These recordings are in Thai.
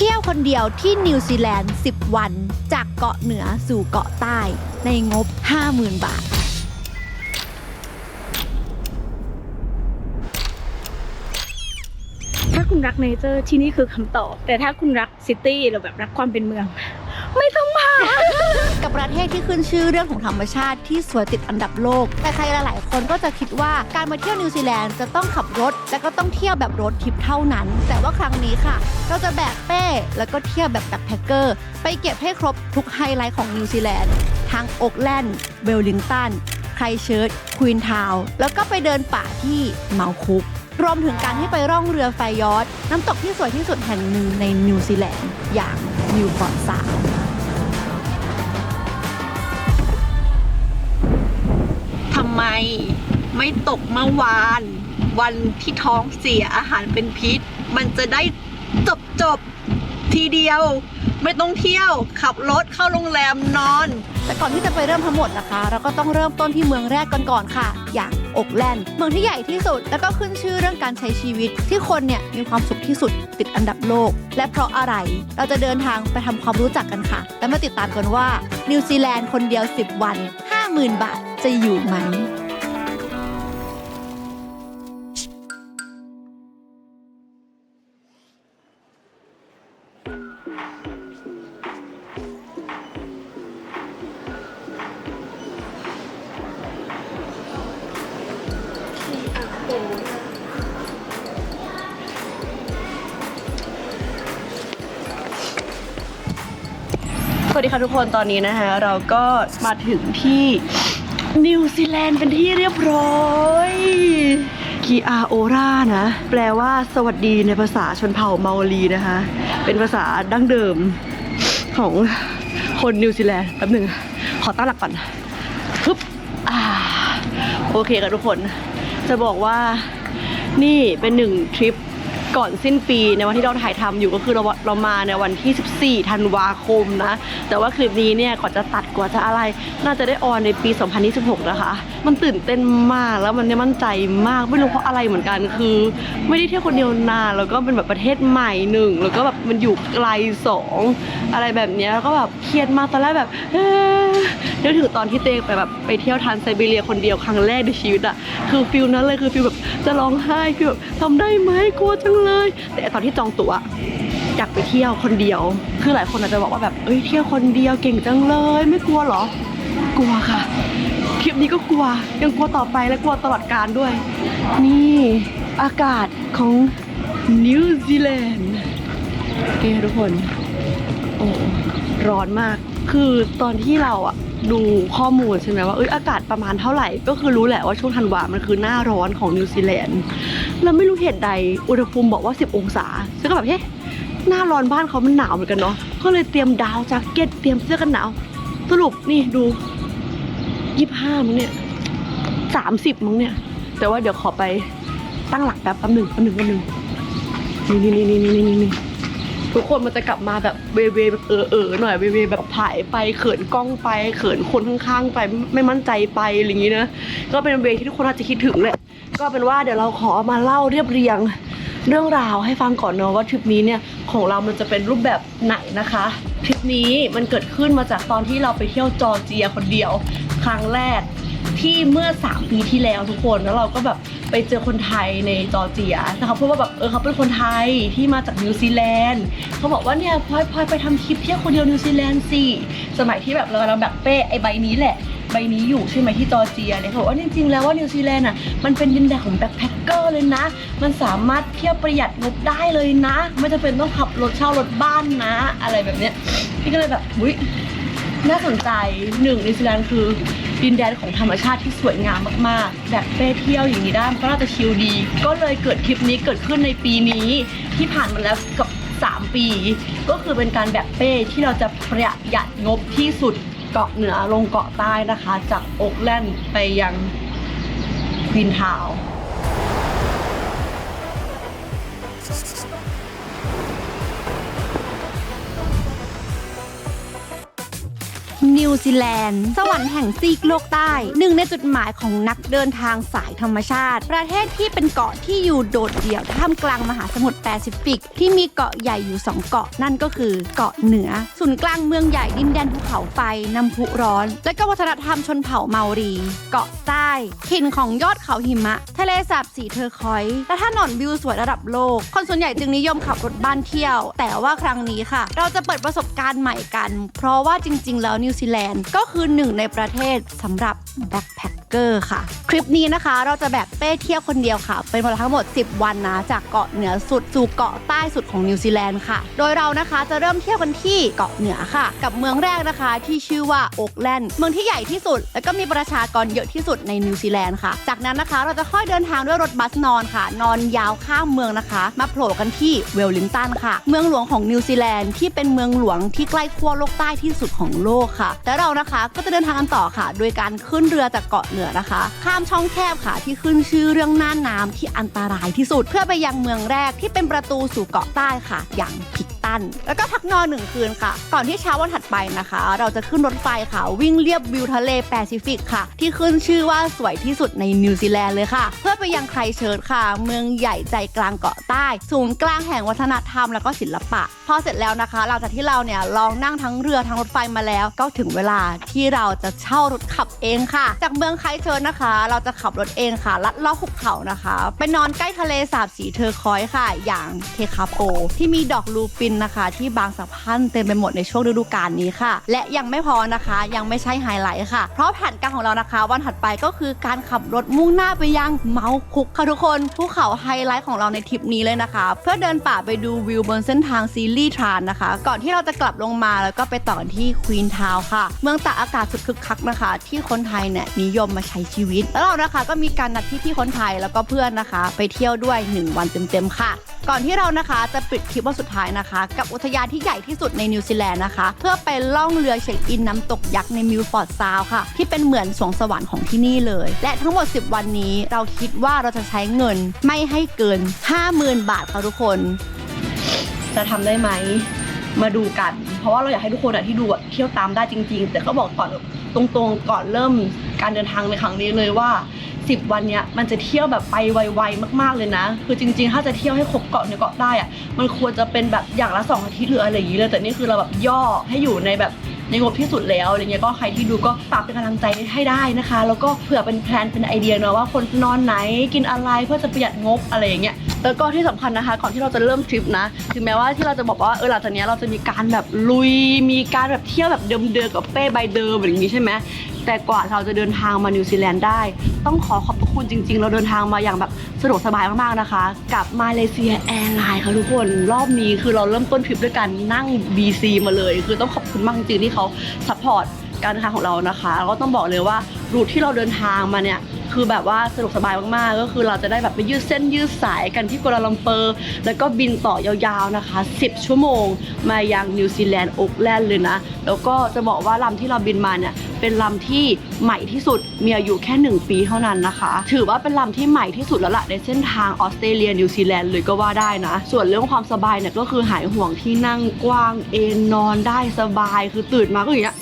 เที่ยวคนเดียวที่นิวซีแลนด์10 วันจากเกาะเหนือสู่เกาะใต้ในงบ 50,000 บาทถ้าคุณรักเนเจอร์ที่นี่คือคำตอบแต่ถ้าคุณรักซิตี้หรือแบบรักความเป็นเมือง ไม่ต้องมา กับประเทศที่ขึ้นชื่อเรื่องของธรรมชาติที่สวยติดอันดับโลกแต่ใครหลายๆคนก็จะคิดว่าการมาเที่ยวนิวซีแลนด์จะต้องขับรถและก็ต้องเที่ยวแบบรถทริปเท่านั้นแต่ว่าครั้งนี้ค่ะเราจะแบกเป้แล้วก็เที่ยวแบบแบ็คแพคเกอร์ไปเก็บให้ครบทุกไฮไลท์ของนิวซีแลนด์ทั้งโอ๊คแลนด์เวลลิงตันไครเชิร์ชควีนทาวน์แล้วก็ไปเดินป่าที่เมาคุกรวมถึงการที่ไปร่องเรือไฟยอทน้ำตกที่สวยที่สุดแห่งหนึ่งในนิวซีแลนด์อย่างนิวพอร์ตซาวด์ทำไมไม่ตกเมื่อวาน วันที่ท้องเสียอาหารเป็นพิษ มันจะได้จบทีเดียว ไม่ต้องเที่ยวขับรถเข้าโรงแรมนอน แต่ก่อนที่จะไปเริ่มทั้งหมดนะคะ เราก็ต้องเริ่มต้นที่เมืองแรกก่อนค่ะ อย่างโอ๊คแลนด์เมืองที่ใหญ่ที่สุดแล้วก็ขึ้นชื่อเรื่องการใช้ชีวิตที่คนเนี่ยมีความสุขที่สุดติดอันดับโลก และเพราะอะไรเราจะเดินทางไปทำความรู้จักกันค่ะและมาติดตามกันว่านิวซีแลนด์คนเดียว10 วัน 50,000 บาทจะอยู่ไหมสวัสดีค่ะทุกคนตอนนี้นะคะเราก็มาถึงที่นิวซีแลนด์เป็นที่เรียบร้อยกีอาโอรานะแปลว่าสวัสดีในภาษาชนเผ่าเมาลีนะคะเป็นภาษาดั้งเดิมของคนนิวซีแลนด์แป๊บหนึ่งขอตั้งหลักก่อนปึ๊บโอเคค่ะทุกคนจะบอกว่านี่เป็นหนึ่งทริปก่อนสิ้นปีในวันที่เราถ่ายทำอยู่ก็คือเรามาในวันที่14 ธันวาคมนะแต่ว่าคลิปนี้เนี่ยก่อนจะตัดกว่าจะอะไรน่าจะได้ออนในปี 2026 นะคะมันตื่นเต้นมากแล้วมันเนี่ยมั่นใจมากไม่รู้เพราะอะไรเหมือนกันคือไม่ได้เที่ยวคนเดียวนานแล้วก็เป็นแบบประเทศใหม่หนึ่งแล้วก็แบบมันอยู่ไกล2อะไรแบบเนี้ยแล้วก็แบบเครียดมากตอนแรกแบบนึกถึงตอนที่เตงไปเที่ยวทรานไซบีเรียคนเดียวครั้งแรกในชีวิตอะคือฟิลนั้นเลยคือฟิลแบบจะร้องไห้คือแบบทำได้ไหมกลัวจังเลยแต่ตอนที่จองตั๋วอยากไปเที่ยวคนเดียวคือหลายคนอาจจะบอกว่าแบบเที่ยวคนเดียวเก่งจังเลยไม่กลัวหรอกลัวค่ะคลิปนี้ก็กลัวยังกลัวต่อไปและกลัวตลอดกาลด้วยนี่อากาศของนิวซีแลนด์ทุกคนโอ้ร้อนมากคือตอนที่เราอะดูข้อมูลใช่ไหมว่าอากาศประมาณเท่าไหร่ก็คือรู้แหละว่าช่วงธันวามันคือหน้าร้อนของนิวซีแลนด์แล้วไม่รู้เหตุใดอุณหภูมิบอกว่า10 องศาฉันก็แบบหน้าร้อนบ้านเขามันหนาวเหมือนกันเนาะก็เลยเตรียมดาวน์แจ็คเก็ตเตรียมเสื้อกันหนาวสรุปนี่ดู25มั้งเนี่ย30มั้งเนี่ยแต่ว่าเดี๋ยวขอไปตั้งหลักแป๊บหนึ่งนี่ทุกคนมันจะกลับมาแบบเวแบบหน่อยเวแบบถ่ายไปเขินกล้องไปเขินคนข้างๆไปไม่มั่นใจไปอะไรอย่างนี้นะก็เป็นเวที่ทุกคนอาจจะคิดถึงแหละก็เป็นว่าเดี๋ยวเราขอมาเล่าเรียบเรียงเรื่องราวให้ฟังก่อนเนาะว่าทริปนี้เนี่ยของเรามันจะเป็นรูปแบบไหนนะคะทริปนี้มันเกิดขึ้นมาจากตอนที่เราไปเที่ยวจอร์เจียคนเดียวครั้งแรกที่เมื่อ3 ปีที่แล้วทุกคนแล้วเราก็แบบไปเจอคนไทยในจอร์เจียนะคะเพราะว่าแบบเขาเป็นคนไทยที่มาจากนิวซีแลนด์เขาบอกว่าเนี่ยพลอยไปทำคลิปเที่ยวคนเดียวนิวซีแลนด์สิสมัยที่แบบเราแบบเป้ใบนี้แหละใบนี้อยู่ใช่ไหมที่จอร์เจียเนี่ยเขาบอกว่าจริงๆแล้วว่านิวซีแลนด์อ่ะมันเป็นดินแดนของแบ็คแพคเกอร์เลยนะมันสามารถเที่ยวประหยัดงบได้เลยนะไม่จำเป็นต้องขับรถเช่ารถบ้านนะอะไรแบบเนี้ยพี่ก็เลยแบบอุ๊ยน่าสนใจนิวซีแลนด์คือดินแดนของธรรมชาติที่สวยงามมากๆแบบเป้เที่ยวอย่างนี้ได้ก็น่าจะชิลดีก็เลยเกิดคลิปนี้เกิดขึ้นในปีนี้ที่ผ่านมาแล้วกับ3 ปีก็คือเป็นการแบบเป้ที่เราจะประหยัดงบที่สุดเกาะเหนือลงเกาะใต้นะคะจากโอ๊คแลนด์ไปยังควีนทาวน์ นิวซีแลนด์สวรรค์แห่งซีกโลกใต้หนึ่งในจุดหมายของนักเดินทางสายธรรมชาติประเทศที่เป็นเกาะที่อยู่โดดเดี่ยวท่ามกลางมหาสมุทรแปซิฟิกที่มีเกาะใหญ่อยู่2เกาะนั่นก็คือเกาะเหนือศูนย์กลางเมืองใหญ่ดินแดนภูเขาไฟน้ำพุร้อนและก็วัฒนธรรมชนเผ่าเมารีเกาะใต้ถิ่นของยอดเขาหิมะทะเลสาบสีเทอร์คอยส์และถนนวิวสวยระดับโลกคนส่วนใหญ่จึงนิยมขับรถบ้านเที่ยวแต่ว่าครั้งนี้ค่ะเราจะเปิดประสบการณ์ใหม่กันเพราะว่าจริงๆแล้วนิวซีแลนด์ก็คือหนึ่งในประเทศสำหรับแบ็คแพคเกอร์ค่ะคลิปนี้นะคะเราจะแบกเป้เที่ยวคนเดียวค่ะเป็นเวลาทั้งหมด10วันนะจากเกาะเหนือสุดสู่เกาะใต้สุดของนิวซีแลนด์ค่ะโดยเรานะคะจะเริ่มเที่ยวกันที่เกาะเหนือค่ะกับเมืองแรกนะคะที่ชื่อว่าโอ๊กแลนด์เมืองที่ใหญ่ที่สุดและก็มีประชากรเยอะที่สุดในนิวซีแลนด์ค่ะจากนั้นนะคะเราจะค่อยเดินทางด้วยรถบัสนอนค่ะนอนยาวข้ามเมืองนะคะมาโผล่กันที่เวลลิงตันค่ะเมืองหลวงของนิวซีแลนด์ที่เป็นเมืองหลวงที่ใกล้ขั้วโลกใต้ที่สุดของโลกค่ะและเรานะคะก็จะเดินทางกันต่อค่ะโดยการขึ้นเรือจากเกาะเหนือนะคะข้ามช่องแคบค่ะที่ขึ้นชื่อเรื่องน่านน้ำที่อันตรายที่สุดเพื่อไปยังเมืองแรกที่เป็นประตูสู่เกาะใต้ค่ะอย่างพิกตันแล้วก็พักนอน1คืนค่ะก่อนที่เช้าวันถัดไปนะคะเราจะขึ้นรถไฟค่ะวิ่งเลียบวิวทะเลแปซิฟิกค่ะที่ขึ้นชื่อว่าสวยที่สุดในนิวซีแลนด์เลยค่ะเพื่อไปยังไครสต์เชิร์ชค่ะเมืองใหญ่ใจกลางเกาะใต้ศูนย์กลางแห่งวัฒนธรรมแล้วก็ศิลปะพอเสร็จแล้วนะคะหลังจากที่เราเนี่ยลองนั่งทั้งเรือทั้งรถไฟมาแล้วก็ถึงเวลาที่เราจะเช่ารถขับเองค่ะจากเมืองไครสต์เชิร์ชนะคะเราจะขับรถเองค่ะลัดเลาะหุบเขานะคะไปนอนใกล้ทะเลสาบสีเทอร์คอยส์ค่ะอย่างเทคาโปที่มีดอกลูปินนะคะที่บางสะพรั่งเต็มไปหมดในช่วงฤดูกาลนี้ค่ะและยังไม่พอนะคะยังไม่ใช่ไฮไลท์ค่ะเพราะแผนการของเรานะคะวันถัดไปก็คือการขับรถมุ่งหน้าไปยังเมาคุกค่ะทุกคนภูเขาไฮไลท์ของเราในทริปนี้เลยนะคะเพื่อเดินป่าไปดูวิวบนเส้นทางซีรีส์ทรานนะคะก่อนที่เราจะกลับลงมาแล้วก็ไปต่อกันที่ควีนทาวน์ค่ะเมืองตากอากาศสุดคึกคักนะคะที่คนไทยเนี่ยนิยมมาใช้ชีวิตแล้วเรานะคะก็มีการนัดพี่คนไทยแล้วก็เพื่อนนะคะไปเที่ยวด้วย1วันเต็มๆค่ะก่อนที่เรานะคะจะปิดคลิปวันสุดท้ายนะคะกับอุทยานที่ใหญ่ที่สุดในนิวซีแลนด์นะคะเพื่อไปล่องเรือเช็คอินน้ำตกยักษ์ในมิลฟอร์ดซาวด์ค่ะที่เป็นเหมือนสวงสวรรค์ของที่นี่เลยและทั้งหมด10วันนี้เราคิดว่าเราจะใช้เงินไม่ให้เกิน 50,000 บาทค่ะทุกคนจะทำได้ไหมมาดูกันเพราะว่าเราอยากให้ทุกคนที่ดูเที่ยวตามได้จริงๆแต่ก็บอกก่อนตรงๆก่อนเริ่มการเดินทางในครั้งนี้เลยว่า10วันเนี้ยมันจะเที่ยวแบบไปไวๆมากๆเลยนะคือจริงๆถ้าจะเที่ยวให้ครบเกาะในเกาะได้อะมันควรจะเป็นแบบอย่างละ2 อาทิตย์หรืออะไรอย่างนี้เลยแต่นี่คือเราแบบย่อให้อยู่ในแบบในงบที่สุดแล้วอะไรเงี้ยก็ใครที่ดูก็ฝากเป็นกำลังใจให้ได้นะคะแล้วก็เผื่อเป็นแพลนเป็นไอเดียเนาะว่าคนนอนไหนกินอะไรเพื่อจะประหยัดงบอะไรอย่างเงี้ยแล้วก็ที่สำคัญนะคะก่อนที่เราจะเริ่มทริปนะถึงแม้ว่าที่เราจะบอกว่าหลังจากนี้เราจะมีการแบบลุยมีการแบบเที่ยวแบบเดิมๆกับเป้ใบเดิมแบบนี้ใช่ไหมแต่กว่าเราจะเดินทางมานิวซีแลนด์ได้ต้องขอบพระคุณจริงๆเราเดินทางมาอย่างแบบสะดวกสบายมากๆนะคะกับมาเลเซียแอร์ไลน์ค่ะทุกคนรอบนี้คือเราเริ่มต้นทริปด้วยการนั่ง BC มาเลยคือต้องขอบคุณมากจริงๆที่เขาซัพพอร์ตการเดินทางของเรานะคะแล้วก็ต้องบอกเลยว่ารูทที่เราเดินทางมาเนี่ยคือแบบว่าสะดวกสบายมากๆก็คือเราจะได้แบบไปยืดเส้นยืดสายกันที่กัวลาลัมเปอร์แล้วก็บินต่อยาวๆนะคะ10 ชั่วโมงมายังนิวซีแลนด์โอ๊กแลนด์เลยนะแล้วก็จะบอกว่าลำที่เราบินมาเนี่ยเป็นลำที่ใหม่ที่สุดมีอายุแค่1 ปีเท่านั้นนะคะถือว่าเป็นลำที่ใหม่ที่สุดแล้วล่ะในเส้นทางออสเตรเลียนิวซีแลนด์เลยก็ว่าได้นะส่วนเรื่องความสบายเนี่ยก็คือหายห่วงที่นั่งกว้างเอนนอนได้สบายคือตื่นมาก็อย่างเงี้ย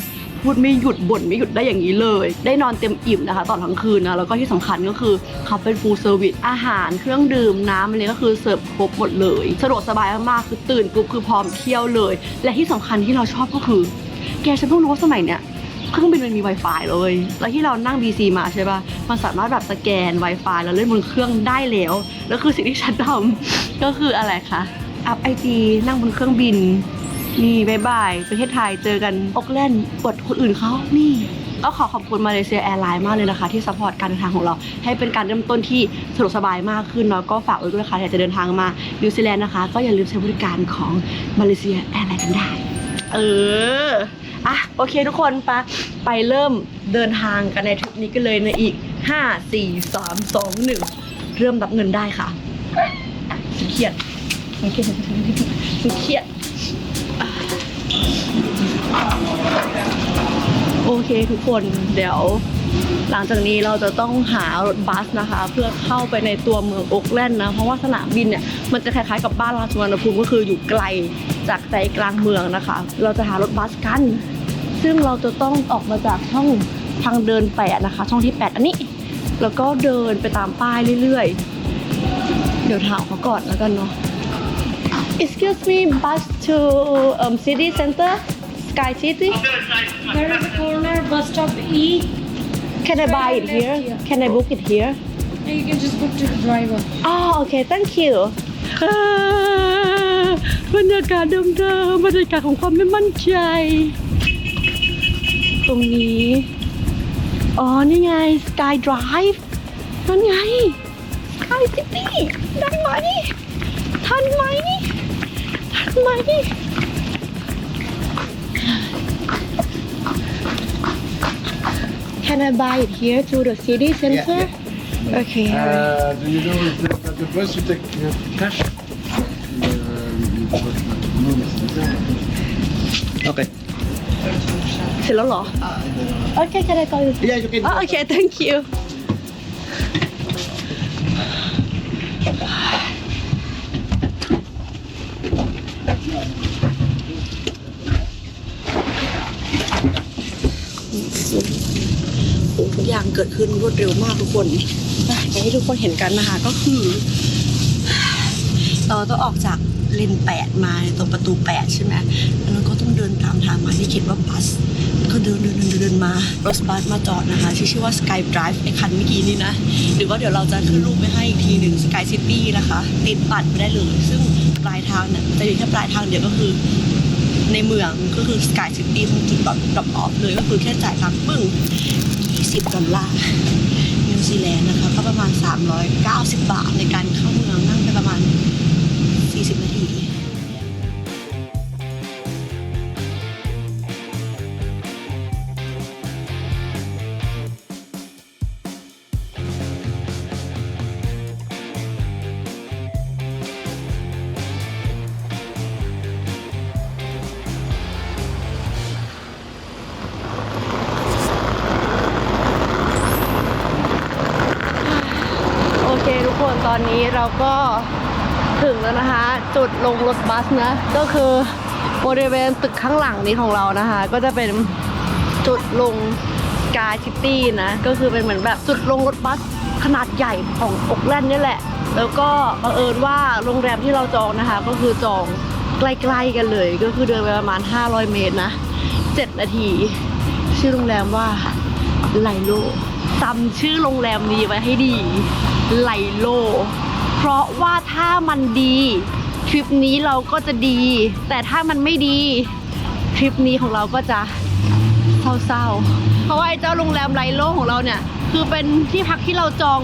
พูดไม่หยุดบ่นไม่หยุดได้อย่างนี้เลยได้นอนเต็มอิ่มนะคะตอนทั้งคืนนะแล้วก็ที่สำคัญก็คือเขาเป็นฟูลเซอร์วิสอาหารเครื่องดื่มน้ำอะไรก็คือเสิร์ฟครบหมดเลยสะดวกสบายมากๆคือตื่นปุ๊บคือพร้อมเที่ยวเลยและที่สำคัญที่เราชอบก็คือแกฉันเพิ่งรู้ว่าสมัยเนี้ยเครื่องบินมันมี Wi-Fi เลยแล้วที่เรานั่ง BC มาใช่ป่ะมันสามารถแบบสแกน Wi-Fi แล้วเล่นบนเครื่องได้แล้วคือสิ่งที่ฉันทำก็คืออะไรคะอัพ IG นั่งบนเครื่องบินนี่บายบายประเทศไทยเจอกันโอ๊กแลนด์ปวดคนอื่นเขานี่ก็ขอบคุณมาเลเซียแอร์ไลน์มากเลยนะคะที่ซัพพอร์ตการเดินทางของเราให้เป็นการเริ่มต้นที่สะดวกสบายมากขึ้นเนาะก็ฝากไว้ด้วยนะคะอยากจะเดินทางมานิวซีแลนด์นะคะก็อย่าลืมใช้บริการของมาเลเซียแอร์ไลน์กันได้โอเคทุกคนไปเริ่มเดินทางกันในทริปนี้กันเลยในอีก5 4 3 2 1เริ่มนับเงินได้ค่ะสุดเครียดโอเคทุกคนเดี๋ยวหลังจากนี้เราจะต้องหารถบัสนะคะเพื่อเข้าไปในตัวเมืองโอ๊กแลนด์นะเพราะว่าสนามบินเนี่ยมันจะคล้ายๆกับบ้านเราสุวรรณภูมิก็คืออยู่ไกลจากใจกลางเมืองนะคะเราจะหารถบัสกัน ซึ่งเราจะต้องออกมาจากช่องทางเดิน8นะคะช่องที่ 8 อันนี้แล้วก็เดินไปตามป้ายเรื่อยๆเดี๋ยวถามเขาก่อนแล้วกันเนาะ Excuse me bus to city center Sky City There is a corner bus stop E. Can I buy it here Can I book it here You can just book to the driver. Okay thank you บรรยากาศเดิมๆบรรยากาศของความไม่มั่นใจตรงนี้อ๋อนี่ไง Sky Drive นั่นไง Sky City ได้ไหมทันไหมทันไหม Can I buy it here to the city center? Okay. Do you know if the bus you take cash? Okay. เสร็จแล้วเหรอ Okay can I go? Yeah, you can. Oh, okay thank you ทุกอย่างเกิดขึ้นรวดเร็วมากทุกคนอยากให้ทุกคนเห็นกันนะคะก็คือเราต้องออกจากเลน8มาตรงประตู8ใช่ไหมแล้วก็ต้องเดินตามทางมาที่คิดว่าบัสก็เดินมารถบัสมาจอดนะคะที่ชื่อว่า Sky Drive ไอ้คันเมื่อกี้นี้นะหรือว่าเดี๋ยวเราจะขึ้นรูปไปให้อีกทีหนึ่ง Sky City นะคะติดบัตรไปได้เลยซึ่งปลายทางเนี่ยจะอยู่แค่ปลายทางเดียวก็คือในเมืองก็คือ Sky City ตรงจุดดรอปออฟเลยก็คือแค่จ่ายตังค์ปึ้ง$20นิวซีแลนด์นะคะก็ประมาณ390 บาทในการเข้าเมืองนั่งไปประมาณ40 นาที โอเคทุกคนตอนนี้เราก็ถึงแล้วนะคะจุดลงรถบัสนะก็คือบริเวณตึกข้างหลังนี้ของเรานะคะก็จะเป็นจุดลง Sky City นะก็คือเป็นเหมือนแบบจุดลงรถบัสขนาดใหญ่ของโอ๊คแลนด์นี่แหละแล้วก็บังเอิญว่าโรงแรมที่เราจองนะคะก็คือจองใกล้ๆกันเลยก็คือเดินไปประมาณ500 เมตรนะ7 นาทีชื่อโรงแรมว่าไลโลจำชื่อโรงแรมนี้ไว้ให้ดีไลโลเพราะว่าถ้ามันดีทริปนี้เราก็จะดีแต่ถ้ามันไม่ดีทริปนี้ของเราก็จะเศร้าๆเพราะว่าไอ้เจ้าโรงแรมไลโลของเราเนี่ยคือเป็นที่พักที่เราจอง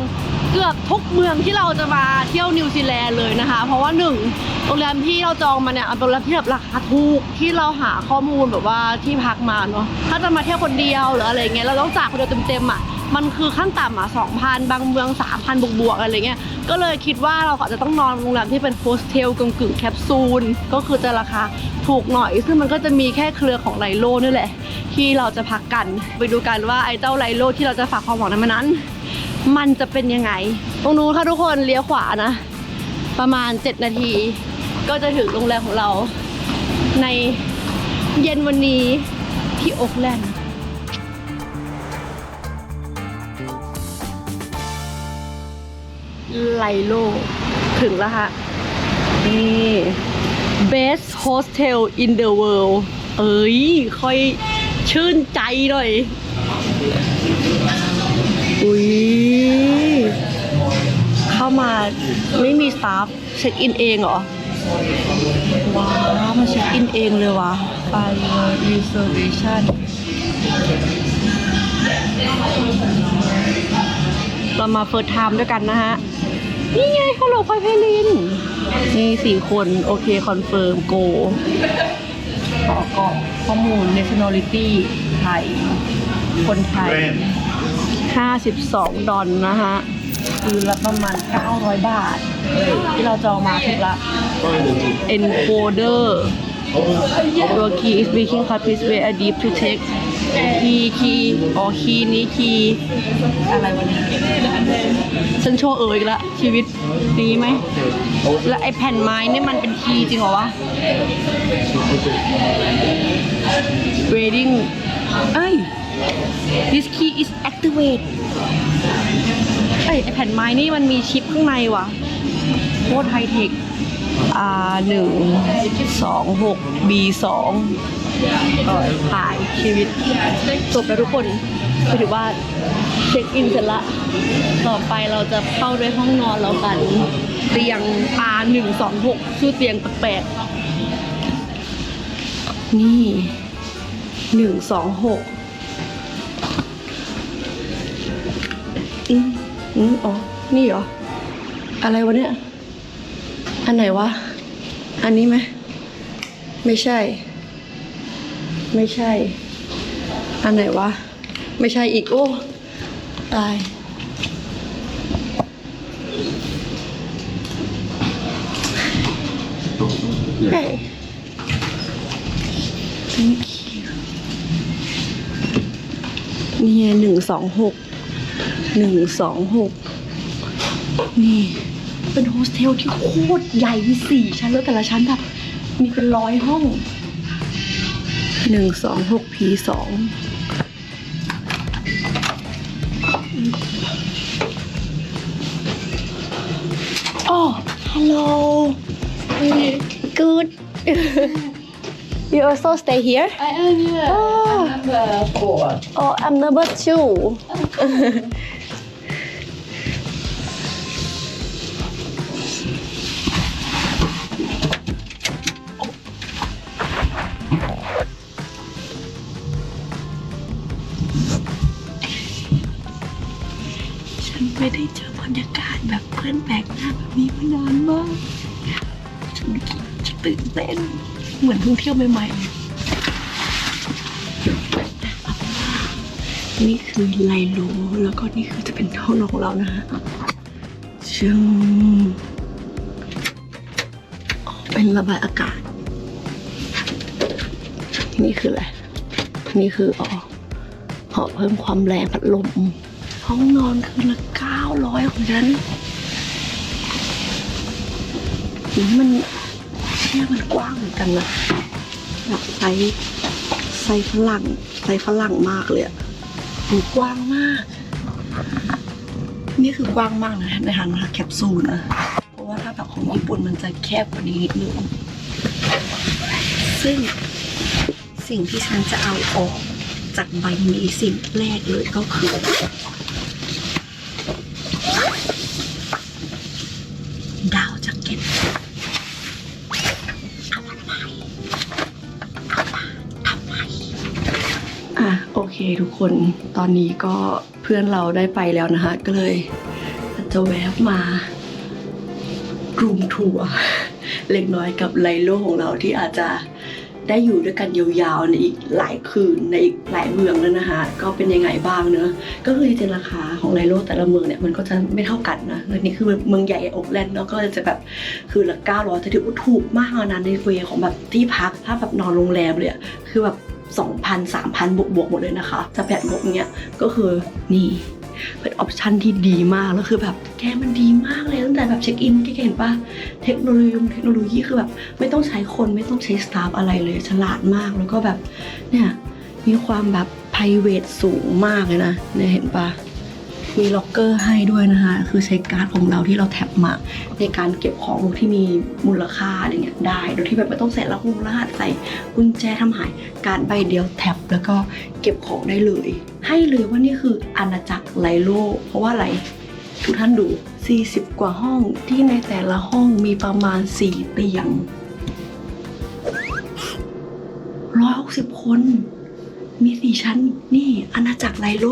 เกือบทุกเมืองที่เราจะมาเที่ยวนิวซีแลนด์เลยนะคะเพราะว่า1โรงแรมที่เราจองมาเนี่ยเป็นโรงแรมที่แบบราคาถูกที่เราหาข้อมูลแบบว่าที่พักมาเนาะถ้าจะมาเที่ยวคนเดียวหรืออะไรเงี้ยเราต้องจ่ายคนเดียวเต็มๆอ่ะมันคือขั้นต่ำอ่ะ 2,000 บางเมือง 3,000 บวกๆอะไรเงี้ยก็เลยคิดว่าเราอาจจะต้องนอนโรงแรมที่เป็นโฮสเทลกึ่งแคปซูลก็คือจะราคาถูกหน่อยซึ่งมันก็จะมีแค่เครือของไลโลนี่แหละที่เราจะพักกันไปดูกันว่าไอ้เจ้าไลโลที่เราจะฝากความหวังในมันนั้นมันจะเป็นยังไงตรงนู้นค่ะทุกคนเลี้ยวขวานะประมาณ7 นาทีก็จะถึงโรงแรมของเราในเย็นวันนี้ที่โอ๊คแลนด์ไลโลถึงแล้วค่ะนี่ best hostel in the world เอ้ยค่อยชื่นใจหน่อยอุ้ยเข้ามาไม่มีสตาฟเช็คอินเองเหรอว้าวมาเช็คอินเองเลยวะ by reservation เรามาเฟิร์สไทม์ด้วยกันนะฮะนี่ไงฮัลโหลพลอยไพลินนี่4 คนโอเคคอนเฟิร์มโกขอกรอกข้อมูล nationality ไทยคนไทย52 ดอลนะฮะคือละประมาณ900 บาทที่เราจองมาถูกละ encoder ตัว key is speaking card please wait a deep to take key อ๋อ key นี้ key อะไรวะเนี่ยฉันโชว์อีกละชีวิตนี้ไหมแล้วไอ้แผ่นไม้นี่มันเป็นคีย์จริงเหรอวะ Waiting เอ้ย This key is activate เอ้ยไอแผ่นไม้นี่มันมีชิปข้างในว่ะโคตรไฮเทค R126 B2 ก็ถ่ายชีวิตจบแล้วทุกคนก็ถือว่าเช็คอินเสร็จละต่อไปเราจะเข้าด้วยห้องนอนเรากันเตียง R126 ชื่อเตียงแปลกๆนี่126อ๋อนี่เหรออะไรวะเนี่ยอันไหนวะอันนี้ไหมไม่ใช่ไม่ใช่อันไหนวะไม่ใช่อีกโอ้ตายเฮ้ยนี่126นี่เป็นโฮสเทลที่โคตรใหญ่มี4 ชั้นแล้วแต่ละชั้นแบบมีเป็น100 ห้อง126 P2 Oh hello good you also stay here I am here. Oh. I'm number 4. Oh I'm number 2 ฉันไม่ได้เจอบรรยากาศแบบเพื่อนแปลกหน้าแบบนี้มานานมากฉันตื่นเต้นเหมือนเพิ่งเที่ยวใหม่ๆนี่คือไลโลแล้วก็นี่คือจะเป็นห้องนอนของเรานะฮะซึ่งเป็นระบายอากาศนี่คืออะไรนี่คือเพิ่มความแรงพัดลมห้องนอนคืนละ900ของฉันนี่มันเชื่อมันกว้างเหมือนกันนะแบบไซส์ฝรั่งมากเลยอ่ะมันกว้างมากนี่คือกว้างมากนะในทางแคปซูลนะเพราะว่าถ้าแบบของญี่ปุ่นมันจะแคบกว่านี้นิดนึงซึ่งสิ่งที่ฉันจะเอาออกจากใบนี้สิ่งแรกเลยก็คือดาวแจ็คเก็ตโอเคทุกคนตอนนี้ก็เพื่อนเราได้ไปแล้วนะคะก็เลยจะแวบมารูมทัวร์เล็กน้อยกับไลโลของเราที่อาจจะได้อยู่ด้วยกันยาวๆในอีกหลายคืนในอีกหลายเมืองแล้วนะคะก็เป็นยังไงบ้างเนอะก็คือจริงๆราคาของไลโลแต่ละเมืองเนี่ยมันก็จะไม่เท่ากันนะแล้วนี่คือเมืองใหญ่โอ๊คแลนด์แล้วก็จะแบบคือละ900จะถือว่าถูกมากนะในเวของแบบที่พักถ้าแบบนอนโรงแรมเลยคือแบบ2,000 3,000 บวกหมดเลยนะคะจะแบบงบเนี้ยก็คือนี่เป็นออปชันที่ดีมากแล้วคือแบบแกมันดีมากเลยตั้งแต่แบบเช็คอินแกเห็นปะเทคโนโลยีคือแบบไม่ต้องใช้คนไม่ต้องใช้สตาฟอะไรเลยฉลาดมากแล้วก็แบบเนี่ยมีความแบบ private สูงมากเลยนะเนี่ยเห็นปะมีล็อกเกอร์ให้ด้วยนะคะคือใช้การ์ดของเราที่เราแท็บมาในการเก็บของที่มีมูลค่าอะไรเงี้ยได้โดยที่แบบไม่ต้องใส่รหัสใส่กุญแจทำหายการ์ดใบเดียวแท็บแล้วก็เก็บของได้เลยให้เลยว่านี่คืออาณาจักรไลโลเพราะว่าอะไรทุกท่านดู40 กว่าห้องที่ในแต่ละห้องมีประมาณ4 เตียง160 คนมี4 ชั้นนี่อาณาจักรไลโล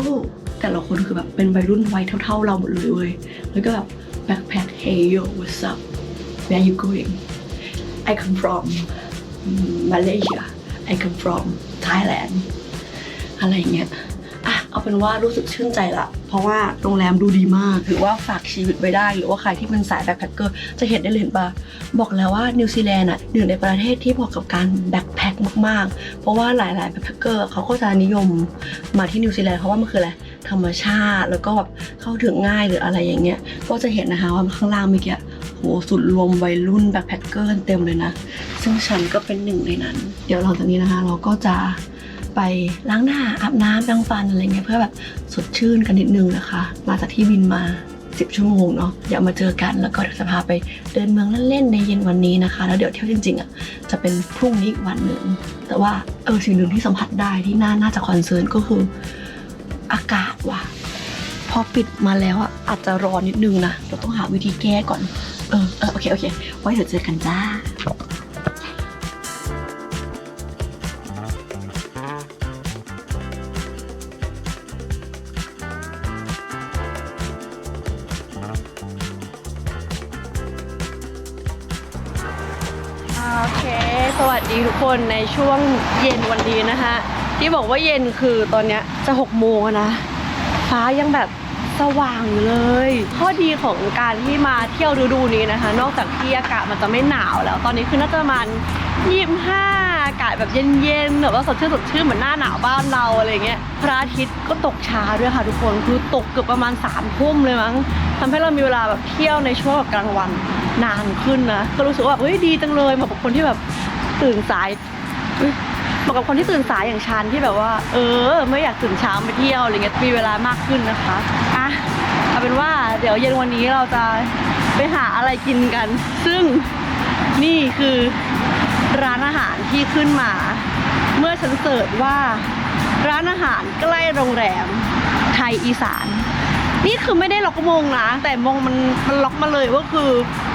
แต่ละคนคือแบบเป็นวัยรุ่นวัยเท่าๆเราหมดเลยเว้ยแล้วก็แบบแบ็คแพ็ค hey yo what's up where you going I come from Malaysia I come from Thailand อะไรเงี้ยเอาเป็นว่ารู้สึกชื่นใจละเพราะว่าโรงแรมดูดีมากถือว่าฝากชีวิตไว้ได้หรือว่าใครที่เป็นสายแบ็คแพคเกอร์จะเห็นได้เลยเห็นปะบอกแล้วว่านิวซีแลนด์หนึ่งในประเทศที่เหมาะกับการแบ็คแพคมากๆเพราะว่าหลายๆแบ็คแพคเกอร์เขาก็จะนิยมมาที่นิวซีแลนด์เพราะว่ามันคืออะไรธรรมชาติแล้วก็แบบเข้าถึงง่ายหรืออะไรอย่างเงี้ยก็จะเห็นนะคะว่าข้างล่างเมื่อกี้ โหสุดรวมวัยรุ่นแบ็คแพคเกอร์กันเต็มเลยนะ ซึ่งฉันก็เป็นหนึ่งในนั้น เดี๋ยวหลังจากนี้นะคะเราก็จะไปล้างหน้าอาบน้ำแปรงฟันอะไรเงี้ยเพื่อแบบสดชื่นกันนิดนึงนะคะมาจากที่บินมา10 ชั่วโมงเนาะเดี๋ยวมาเจอกันแล้วก็เดี๋ยวจะพาไปเดินเมืองเล่นๆในเย็นวันนี้นะคะแล้วเดี๋ยวเที่ยวจริงๆอ่ะจะเป็นพรุ่งนี้อีกวันหนึ่งแต่ว่าสิ่งหนึ่งที่สัมผัสได้ที่น่าจะคอนเซิร์นก็คืออากาศว่ะพอปิดมาแล้วอ่ะอาจจะร้อนนิดนึงนะเราต้องหาวิธีแก้ก่อนโอเคไว้เดี๋ยวเจอกันจ้าโอเคสวัสดีทุกคนในช่วงเย็นวันนี้นะคะที่บอกว่าเย็นคือตอนเนี้ยจะ6 โมงนะฟ้ายังแบบสว่างอยู่เลยข้อดีของการที่มาเที่ยวฤดูนี้นะคะนอกจากที่อากาศมันจะไม่หนาวแล้วตอนนี้คือน่าจะประมาณ25อากาศแบบเย็นๆแบบว่าสดชื่นเหมือนหน้าหนาวบ้านเราอะไรเงี้ยพระอาทิตย์ก็ตกช้าด้วยค่ะทุกคนคือตกเกือบประมาณ3 ทุ่มเลยมั้งทำให้เรามีเวลาแบบเที่ยวในช่วงแบบกลางวันนานขึ้นนะก็รู้สึกว่าเฮ้ยดีจังเลยเหมาะกับคนที่แบบตื่นสายเหมาะกับคนที่ตื่นสายอย่างฉันที่แบบว่าไม่อยากตื่นเช้าไปเที่ยวอะไรเงี้ยมีเวลามากขึ้นนะคะเอาเป็นว่าเดี๋ยวเย็นวันนี้เราจะไปหาอะไรกินกันซึ่งนี่คือร้านอาหารที่ขึ้นมาเมื่อฉันเสิร์ชว่าร้านอาหารใกล้โรงแรมไทยอีสานนี่คือไม่ได้ล็อกมงนะแต่มงมันล็อกมาเลยว่าคือ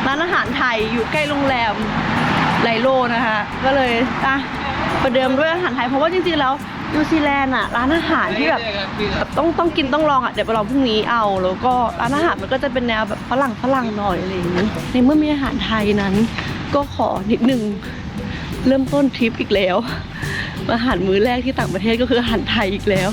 ร้านอาหารไทยอยู่ใกล้โรงแรมไลโลนะคะก็เลยประเดิมด้วยอาหารไทยเพราะว่าจริงๆแล้วนิวซีแลนด์ร้านอาหารที่แบบต้องกินต้องลองเดี๋ยวไปลองพรุ่งนี้เอาแล้วก็ร้านอาหารมันก็จะเป็นแนวแบบฝรั่งหน่อยอะไรอย่างนี้ในเมื่อมีอาหารไทยนั้นก็ขอนิดนึงเริ่มต้นทริปอีกแล้วอาหารมื้อแรกที่ต่างประเทศก็คืออาหารไทยอีกแล้ว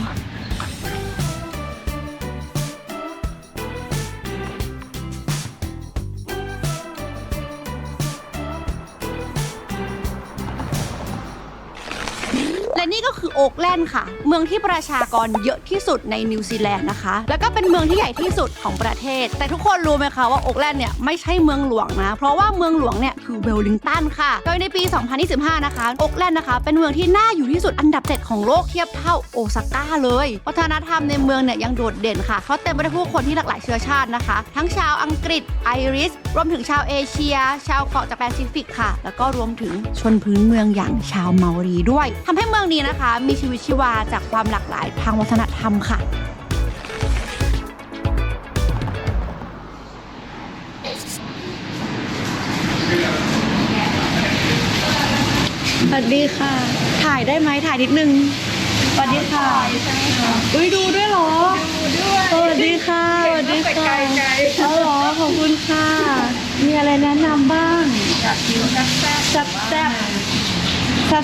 และนี่ก็คือโอ๊กแลนด์ค่ะเมืองที่ประชากรเยอะที่สุดในนิวซีแลนด์นะคะแล้วก็เป็นเมืองที่ใหญ่ที่สุดของประเทศแต่ทุกคนรู้ไหมคะว่าโอ๊กแลนด์เนี่ยไม่ใช่เมืองหลวงนะเพราะว่าเมืองหลวงเนี่ยคือเวลลิงตันค่ะโดยในปี 2025 นะคะโอ๊กแลนด์นะคะเป็นเมืองที่น่าอยู่ที่สุดอันดับ7ของโลกเทียบเท่าโอซาก้าเลยวัฒนธรรมในเมืองเนี่ยยังโดดเด่นค่ะเพราะเต็มไปด้วยผู้คนที่หลากหลายเชื้อชาตินะคะทั้งชาวอังกฤษไอริชรวมถึงชาวเอเชียชาวเกาะจากแปซิฟิกค่ะแล้วก็รวมถึงชนพื้นเมืองอย่างชาวเมารีด้วยทำให้เมืองนี้นะคะมีชีวิตชีวาจากความหลากหลายทางวัฒนธรรมค่ะสวัสดีค่ะถ่ายได้ไหมถ่ายนิดนึงสวัสดีค่ะอุ้ยดูด้วยเหรอสวัสดีค่ะสวัสดีค่ะอ๋อเหรอขอบคุณค่ะมีอะไรแนะนำบ้างอยากกินแ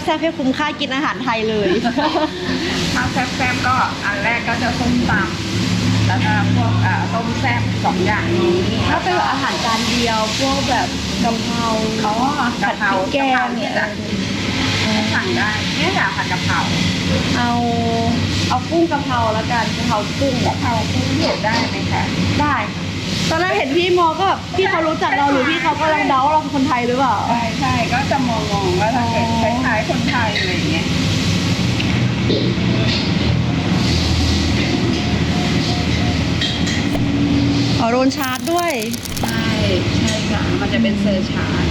ซ่บให้คุ้มค่ากินอาหารไทยเลยถ้าแซ่บก็อันแรกก็จะส้มตำแล้วก็พวกต้มแซ่บ2 อย่างนี้ถ้าเป็นอาหารจานเดียวพวกแบบกะเพรากะเพราแกงเนี่ยสั่งได้เนี่ยค่ะผัดกะเพราเอากุ้งกะเพราแล้วกันกะเพรากุ้งเผ็ดได้ไหมคะได้ตอนแรกเห็นพี่มอก็แบบพี่เขารู้จักเราหรือพี่เขากำลังเดาว่าเราเป็นคนไทยหรือเปล่าใช่ก็จะมองว่าเราเป็นคล้ายๆคนไทยอะไรอย่างเงี้ยโดนชาร์จด้วยใช่ค่ะมันจะเป็นเซอร์ชาร์จ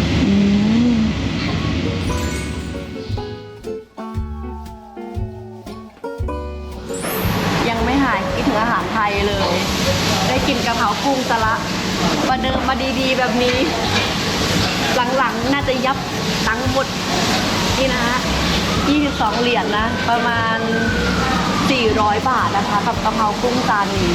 ยังไม่หายคิดถึงอาหารไทยเลยได้กินกะเพรากุ้งซะละประเดิมมาดีๆแบบนี้หลังๆน่าจะยับตังค์หมดนี่นะฮะ22 เหรียญนะประมาณ400 บาทนะคะกับกะเพรากุ้งจานนี้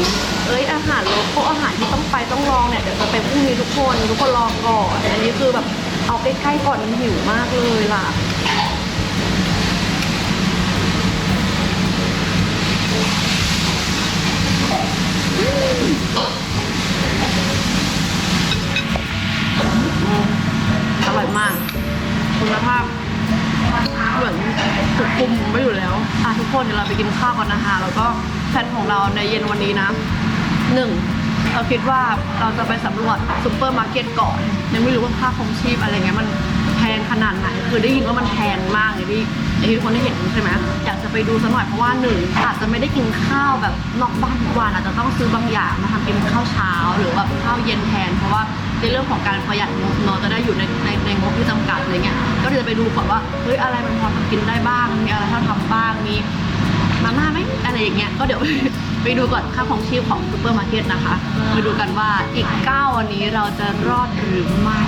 อาหารโลคอลอาหารที่ต้องลองเนี่ยเดี๋ยวจะเป็นพรุ่งนี้ทุกคนลองก่อนอันนี้คือแบบเอาใกล้ๆก่อนมันหิวมากเลยล่ะอร่อยมากคุณภาพเหมือนถูกคุมไม่อยู่แล้วทุกคนเดี๋ยวเราไปกินข้าวกันนะคะแล้วก็แผนของเราในเย็นวันนี้นะ1 เราคิดว่าเราจะไปสำรวจซุปเปอร์มาร์เก็ตก่อนยังไม่รู้ว่าค่าครองชีพอะไรเงี้ยมันแพงขนาดไหนคือได้ยินว่ามันแพงมากเลยที่ทุกคนได้เห็นใช่ไหมอยากจะไปดูสักหน่อยเพราะว่าหนึ่งอาจจะไม่ได้กินข้าวแบบนอกบ้านทุกวันอาจจะต้องซื้อบางอย่างมาทำเป็นข้าวเช้าหรือแบบข้าวเย็นแทนเพราะว่าในเรื่องของการประหยัดงบเนาะจะได้อยู่ในงบที่จำกัดอะไรเงี้ยก็จะไปดูก่อนว่าเฮ้ยอะไรมันพอทำกินได้บ้างมีอะไรที่ทำบ้างมีมาม่าไหมอะไรอย่างเงี้ยก็เดี๋ยว ไปดูก่อนค่าของชีพของซุปเปอร์มาร์เก็ตนะคะมาดูกันว่าอีก9วันนี้เราจะรอดหรือไม่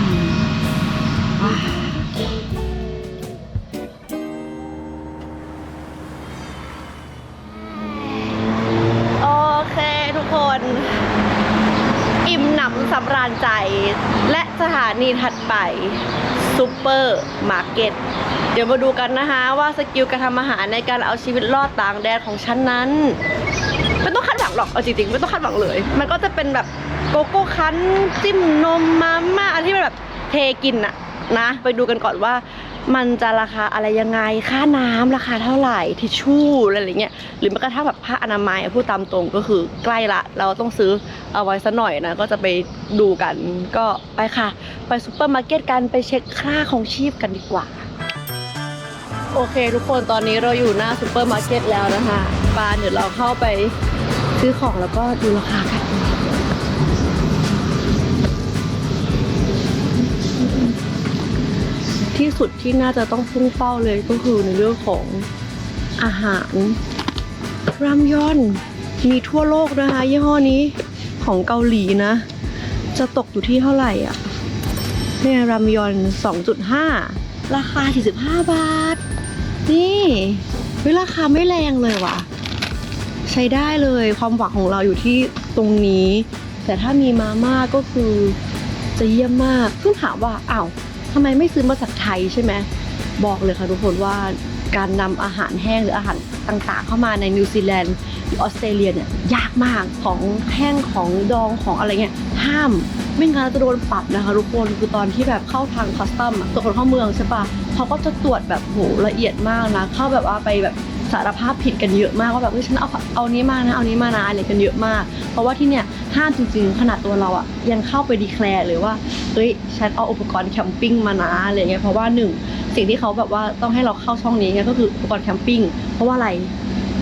โอเคทุกคนอิ่มหนำสำราญใจและสถานีถัดไปซุปเปอร์มาร์เก็ตเดี๋ยวมาดูกันนะคะว่าสกิลการทำอาหารในการเอาชีวิตรอดต่างแดนของฉันนั้นไม่ต้องคาดหวังหรอกเอาจริงๆไม่ต้องคาดหวังเลยมันก็จะเป็นแบบโกโก้คั้นจิ้มนมมาม่าอะไรที่มันแบบเทกินอะนะไปดูกันก่อนว่ามันจะราคาอะไรยังไงค่าน้ำราคาเท่าไหร่ทิชชู่อะไรอย่างเงี้ยหรือแม้กระทั่งแบบผ้าอนามัยพูดตามตรงก็คือใกล้ละเราต้องซื้อเอาไว้ซะหน่อยนะก็จะไปดูกันก็ไปค่ะไปซุปเปอร์มาร์เก็ตกันไปเช็คค่าของชีพกันดีกว่าโอเคทุกคนตอนนี้เราอยู่หน้าซุปเปอร์มาร์เก็ตแล้วนะคะปาเดี๋ยวเราเข้าไปซื้อของแล้วก็ดูราคากันที่สุดที่น่าจะต้องพุ่งเป้าเลยก็คือในเรื่องของอาหารรามยอนมีทั่วโลกนะคะยี่ห้อนี้ของเกาหลีนะจะตกอยู่ที่เท่าไหร่อ่ะเนี่ยรามยอน 2.5 ราคา45 บาทนี่ราคาไม่แรงเลยว่ะใช้ได้เลยความหวังของเราอยู่ที่ตรงนี้แต่ถ้ามีมาม่าก็คือจะเยี่ยมมากเพิ่งถามว่าอ้าวทำไมไม่ซื้อมาจากไทยใช่ไหมบอกเลยค่ะทุกคนว่าการนำอาหารแห้งหรืออาหารต่างๆเข้ามาในนิวซีแลนด์หรือออสเตรเลียเนี่ยยากมากของแห้งของดองของอะไรเงี้ยห้ามไม่งั้นจะโดนปรับนะคะทุกคนคือตอนที่แบบเข้าทางคัสตอมตัวคนเข้าเมืองใช่ปะเขาก็จะตรวจแบบโหละเอียดมากนะเข้าแบบว่าไปแบบสารภาพผิดกันเยอะมากว่าแบบเฮ้ยฉันเอานี้มานะเอานี้มานะอะไรกันเยอะมากเพราะว่าที่เนี่ยห้ามจริงๆขนาดตัวเราอ่ะยังเข้าไปดีแคลร์เลยว่าเฮ้ยฉันเอาอุปกรณ์แคมปิ้งมานะอะไรเงี้ยเพราะว่าหนึ่งสิ่งที่เขาแบบว่าต้องให้เราเข้าช่องนี้เนี่ยก็คืออุปกรณ์แคมปิ้งเพราะว่าอะไร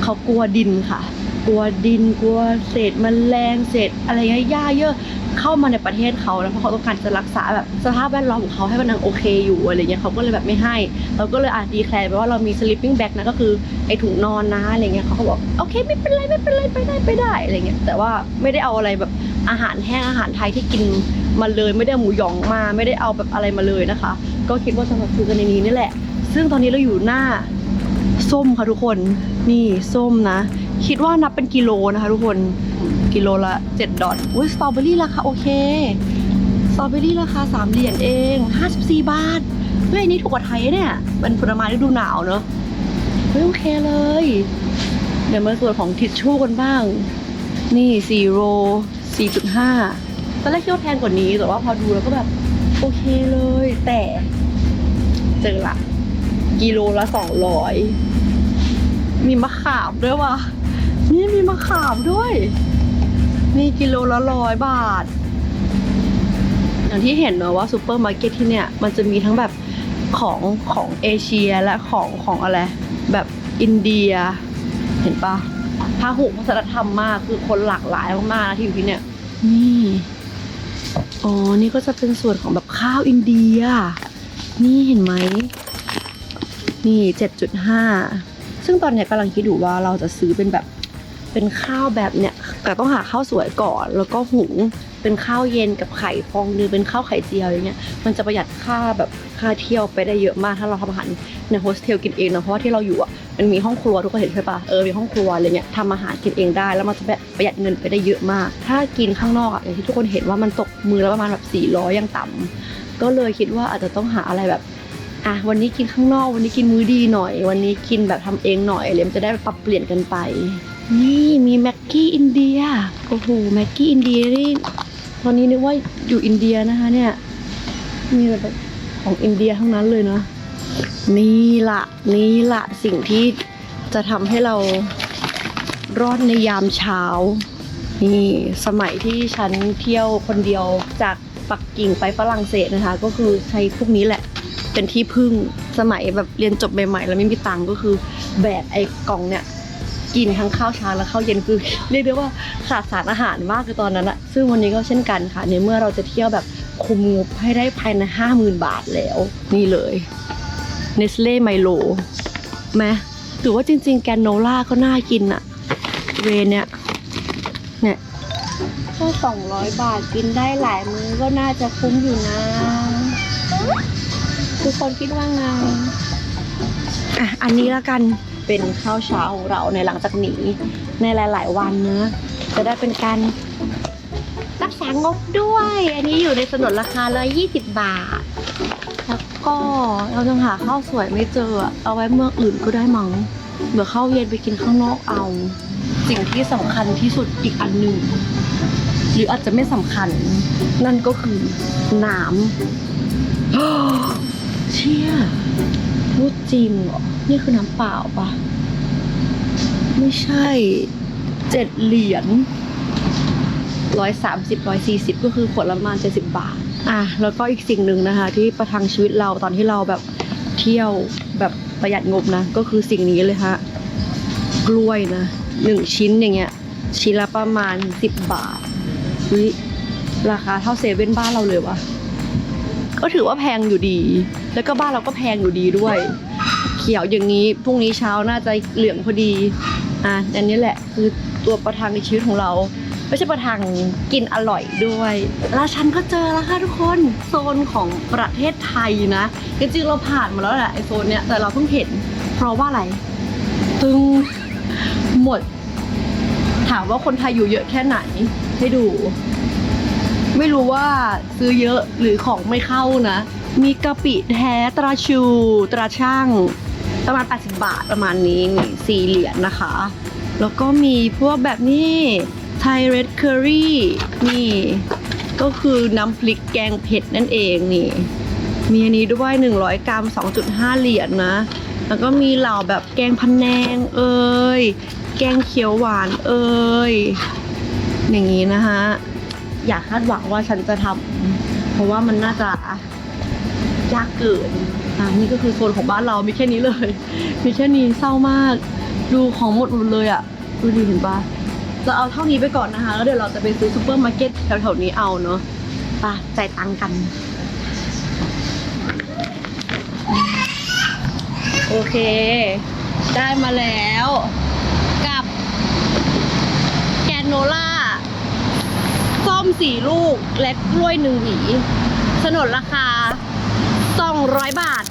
เขากลัวดินค่ะกลัวดินกลัวเศษแมลงเศษอะไรเงี้ยหญ้าเยอะเข้ามาในประเทศเขาแล้วเพราะเขาต้องการจะรักษาแบบสภาพแวดล้อมของเขาให้มันยังโอเคอยู่อะไรเงี้ยเขาก็เลยแบบไม่ให้เราก็เลยดีแคลร์ไปว่าเรามี sleeping bag นะก็คือไอถุงนอนนะอะไรเงี้ยเขาก็บอกโอเคไม่เป็นไรไปได้อะไรเงี้ยแต่ว่าไม่ได้เอาอะไรแบบอาหารแห้งอาหารไทยที่กินมาเลยไม่ได้หมูหยองมาไม่ได้เอาแบบอะไรมาเลยนะคะก็คิดว่าจะมาซื้อกันในนี้นี่แหละซึ่งตอนนี้เราอยู่หน้าส้มค่ะทุกคนนี่ส้มนะคิดว่านับเป็นกิโลนะคะทุกคนกิโลละ$7อุ้ยสตรอเบอรี่ราคาโอเคสตรอเบอรี่ราคา3 เหรียญเอง54 บาทเฮ้ยนี่ถูกกว่าไทยเนี่ยเป็นผลไม้ฤดูหนาวเนอะเฮ้ยโอเคเลยเดี๋ยวมาส่วนของทิชชู่กันบ้างนี่4 โล 4.5 ตอนแรกคิดว่าแพงกว่านี้แต่ว่าพอดูแล้วก็แบบโอเคเลยแต่เจอละกิโลละ200มีมะขามด้วยว่ะนี่มีมะขามด้วยนี่กิโลละ100 บาทอย่างที่เห็นเนอะว่าซูเปอร์มาร์เก็ตที่เนี่ยมันจะมีทั้งแบบของเอเชียและของอะไรแบบอินเดียเห็นปะพหุวัฒนธรรมมากคือคนหลากหลายมากๆนะที่อยู่ที่เนี่ยนี่อ๋อนี่ก็จะเป็นส่วนของแบบข้าวอินเดียนี่เห็นไหมนี่ 7.5 ซึ่งตอนนี้กำลังคิดอยู่ว่าเราจะซื้อเป็นข้าวแบบเนี้ยแต่ต้องหาข้าวสวยก่อนแล้วก็หุงเป็นข้าวเย็นกับไข่ฟองนึงเป็นข้าวไข่เจียวอย่างเงี้ยมันจะประหยัดค่าเที่ยวไปได้เยอะมากถ้าเราทำอาหารในโฮสเทลกินเองนะเพราะว่าที่เราอยู่อ่ะมันมีห้องครัวทุกคนเห็นใช่ปะมีห้องครัวอะไรเงี้ยทำอาหารกินเองได้แล้วมันจะประหยัดเงินไปได้เยอะมากถ้ากินข้างนอกอ่ะอย่างที่ทุกคนเห็นว่ามันตกมือละประมาณแบบ400ยังต่ำก็เลยคิดว่าอาจจะต้องหาอะไรแบบวันนี้กินข้างนอกวันนี้กินมื้อดีหน่อยวันนี้กินแบบทำเองหน่อยอะไรมันจะได้ปรับเปลี่ยนกันไปนี่มีแม็กกี้อินเดียโอ้โหแม็กกี้อินเดียนี่ตอนนี้นึกว่าอยู่อินเดียนะคะเนี่ยมีแบบของอินเดียทั้งนั้นเลยเนาะนี่ละสิ่งที่จะทำให้เรารอดในยามเช้า นี่สมัยที่ฉันเที่ยวคนเดียวจากปักกิ่งไปฝรั่งเศสนะคะ ก็คือใช้พวกนี้แหละเป็นที่พึ่งสมัยแบบเรียนจบใหม่ๆแล้วไม่มีตังค์ก็คือแบกไอ้กล่องเนี่ยกินทั้งข้าวเช้าและข้าวเย็นคือ เรียกได้ว่าขาดสารอาหารมากคือตอนนั้นอะซึ่งวันนี้ก็เช่นกันค่ะในเมื่อเราจะเที่ยวแบบคุมงบให้ได้ภายใน 50,000 บาทแล้วนี่เลยเนสเล่ไมโลไหมหรือว่าจริงๆแกนโนล่าก็น่ากินอะเวเนี่ยถ้า200 บาทกินได้หลายมื้อก็น่าจะคุ้มอยู่นะทุกคนคิดว่าไงอ่ะอันนี้ละกันเป็นข้าวเช้าของเราในหลังจากนี้ในหลายๆวันนะจะได้เป็นการรักษางบด้วย อันนี้อยู่ในสนนราคา120 บาทแล้วก็เรายังหาข้าวสวยไม่เจอเอาไว้เมืองอื่นก็ได้มั้งเดี๋ยวข้าวเย็นไปกินข้างนอกเอาสิ่งที่สำคัญที่สุดอีกอันหนึ่งหรืออาจจะไม่สำคัญนั่นก็คือน้ำ เชี่ยพูดจริงเหรอนี่คือน้ำเปล่าปะไม่ใช่7 เหรียญ130 140ก็คือขวดละประมาณ70 บาทอ่ะแล้วก็อีกสิ่งหนึ่งนะคะที่ประทังชีวิตเราตอนที่เราแบบเที่ยวแบบประหยัดงบนะก็คือสิ่งนี้เลยฮะกล้วยนะ1 ชิ้นอย่างเงี้ยชิ้นละประมาณ10 บาทราคาเท่าเซเว่นบ้านเราเลยวะก็ถือว่าแพงอยู่ดีแล้วก็บ้านเราก็แพงอยู่ดีด้วยเขียวอย่างนี้พรุ่งนี้เช้าน่าจะเหลืองพอดีอันนี้แหละคือตัวประทังในชีวิตของเราไม่ใช่ประทังกินอร่อยด้วยแล้วฉันก็เจอแล้วค่ะทุกคนโซนของประเทศไทยนะจริงๆเราผ่านมาแล้วแหละไอโซนเนี้ยแต่เราเพิ่งเห็นเพราะว่าอะไรตึงหมดถามว่าคนไทยอยู่เยอะแค่ไหนให้ดูไม่รู้ว่าซื้อเยอะหรือของไม่เข้านะมีกะปิแท้ตราชูตราช่างประมาณ80 บาทประมาณนี้นี่4 เหรียญนะคะแล้วก็มีพวกแบบนี้ไทยเรดเคอรี่นี่ก็คือน้ำพริกแกงเผ็ดนั่นเองนี่มีอันนี้ด้วย100 กรัม 2.5 เหรียญนะแล้วก็มีเหล่าแบบแกงพะแนงแกงเขียวหวานอย่างนี้นะคะอยากคาดหวังว่าฉันจะทำเพราะว่ามันน่าจะยากเกินนี่ก็คือโซนของบ้านเรามีแค่นี้เลยมีแค่นี้เศร้ามากดูของหมดเลยอ่ะดูดิเห็นปะจะเอาเท่านี้ไปก่อนนะคะแล้วเดี๋ยวเราจะไปซื้อซูเปอร์มาร์เก็ตแถวๆนี้เอาเนาะไปจ่ายตังค์กันโอเคได้มาแล้วกับแกนโนล่าส้ม4 ลูกและกล้วย1 หวีสนนราคา200 บาท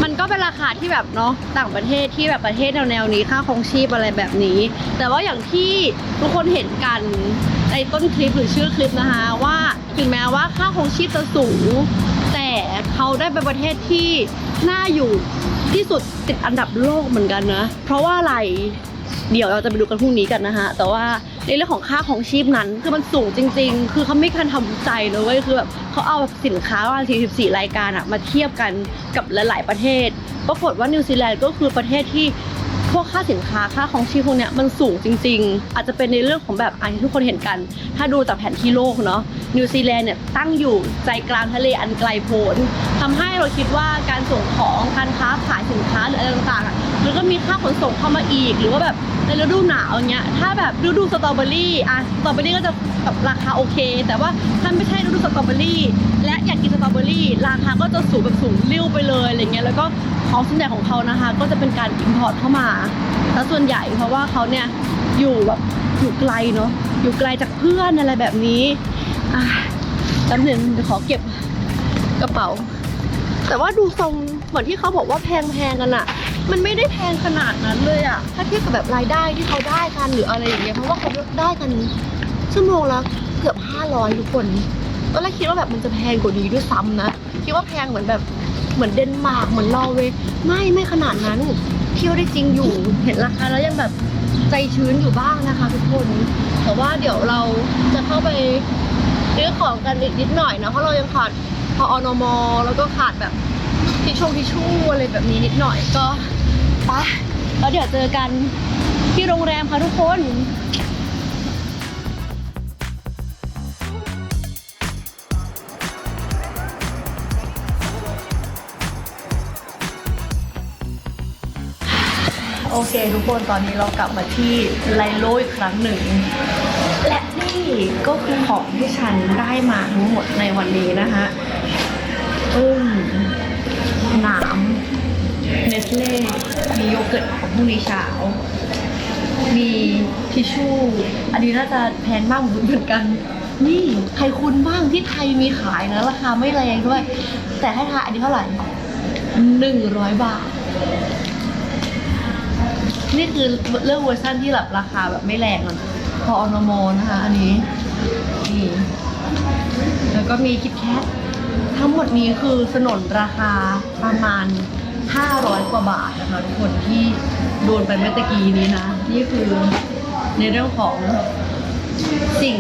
มันก็เป็นราคาที่แบบเนาะต่างประเทศที่แบบประเทศแนวนี้ค่าครองชีพอะไรแบบนี้แต่ว่าอย่างที่ทุกคนเห็นกันในต้นคลิปหรือชื่อคลิปนะคะว่าถึงแม้ว่าค่าครองชีพจะสูงแต่เขาได้เป็นประเทศที่น่าอยู่ที่สุดติดอันดับโลกเหมือนกันนะเพราะว่าอะไรเดี๋ยวเราจะไปดูกันพรุ่งนี้กันนะคะแต่ว่าในเรื่องของค่าของชีพนั้นคือมันสูงจริงๆคือเขาไม่คันทำวิจัยเลยเว้ยคือแบบเขาเอาสินค้าว่า44 รายการมาเทียบกันกับหลายๆประเทศปรากฏว่านิวซีแลนด์ก็คือประเทศที่พวกค่าสินค้าค่าของชีพพวกเนี้ยมันสูงจริงๆอาจจะเป็นในเรื่องของแบบที่ทุกคนเห็นกันถ้าดูจากแผนที่โลกเนาะนิวซีแลนด์เนี่ยตั้งอยู่ใจกลางทะเลอันไกลโพ้นทำให้เราคิดว่าการส่งของการค้าขายสินค้าหรืออะไรต่างๆมันก็มีค่าขนส่งเข้ามาอีกหรือว่าแบบในฤดูหนาวอย่างเงี้ยถ้าแบบฤดูสตรอเบอรี่สตรอเบอรี่ก็จะแบบราคาโอเคแต่ว่าถ้าไม่ใช่ฤดูสตรอเบอรี่และอยากกินสตรอเบอรี่ราคาก็จะสูงแบบสูงลิ่วไปเลยอะไรเงี้ยแล้วก็ของส่วนใหญ่ของเขานะคะก็จะเป็นการอิมพอร์ตเข้ามาแล้วส่วนใหญ่เพราะว่าเขาเนี่ยอยู่แบบอยู่ไกลเนาะอยู่ไกลจากเพื่อนอะไรแบบนี้จำหนึ่งเดี๋ยวขอเก็บกระเป๋าแต่ว่าดูทรงเหมือนที่เขาบอกว่าแพงกันอะมันไม่ได้แพงขนาดนั้นเลยอะถ้าเทียบกับแบบรายได้ที่เขาได้กันหรืออะไรอย่างเงี้ยเพราะว่าเขาได้กันชั่วโมงละเกือบ500ทุกคนตอนแรกคิดว่าแบบมันจะแพงกว่านี้ด้วยซ้ำนะคิดว่าแพงเหมือนแบบเหมือนเดนมาร์กเหมือนนอร์เวย์ไม่ขนาดนั้นเที่ยวได้จริงอยู่เห็นราคาแล้วยังแบบใจชื้นอยู่บ้างนะคะทุกคนแต่ว่าเดี๋ยวเราจะเข้าไปซื้อของกันนิดหน่อยนะเพราะเรายังขาดพอนม.แล้วก็ขาดแบบทิชชู่อะไรแบบนี้นิดหน่อยก็ไปแล้วเดี๋ยวเจอกันที่โรงแรมค่ะทุกคน โอเคทุกคนตอนนี้เรากลับมาที่ไลโลอีกครั้งหนึ่ง และนี่ก็คือของที่ฉันได้มาทั้งหมดในวันนี้นะคะน้ำเนสเล่มีโยเกิร์ตของพรุ่งนี้เช้ามีทิชชู่อันนี้น่าจะแพงมากเหมือนกันนี่ใครคุ้นบ้างที่ไทยมีขายนะราคาไม่แรงด้วยแต่ให้ทายอันนี้เท่าไหร่100 บาทนี่คือเรื่องเวอร์ชันที่แบบราคาแบบไม่แรงนะพออนโมนะคะอันนี้นี่แล้วก็มีคิดแคททั้งหมดนี้คือสนนราคาประมาณ500 กว่าบาทนะคะทุกคนที่โดนไปเมื่อตะกี้นี้นะนี่คือในเรื่องของสิ่ง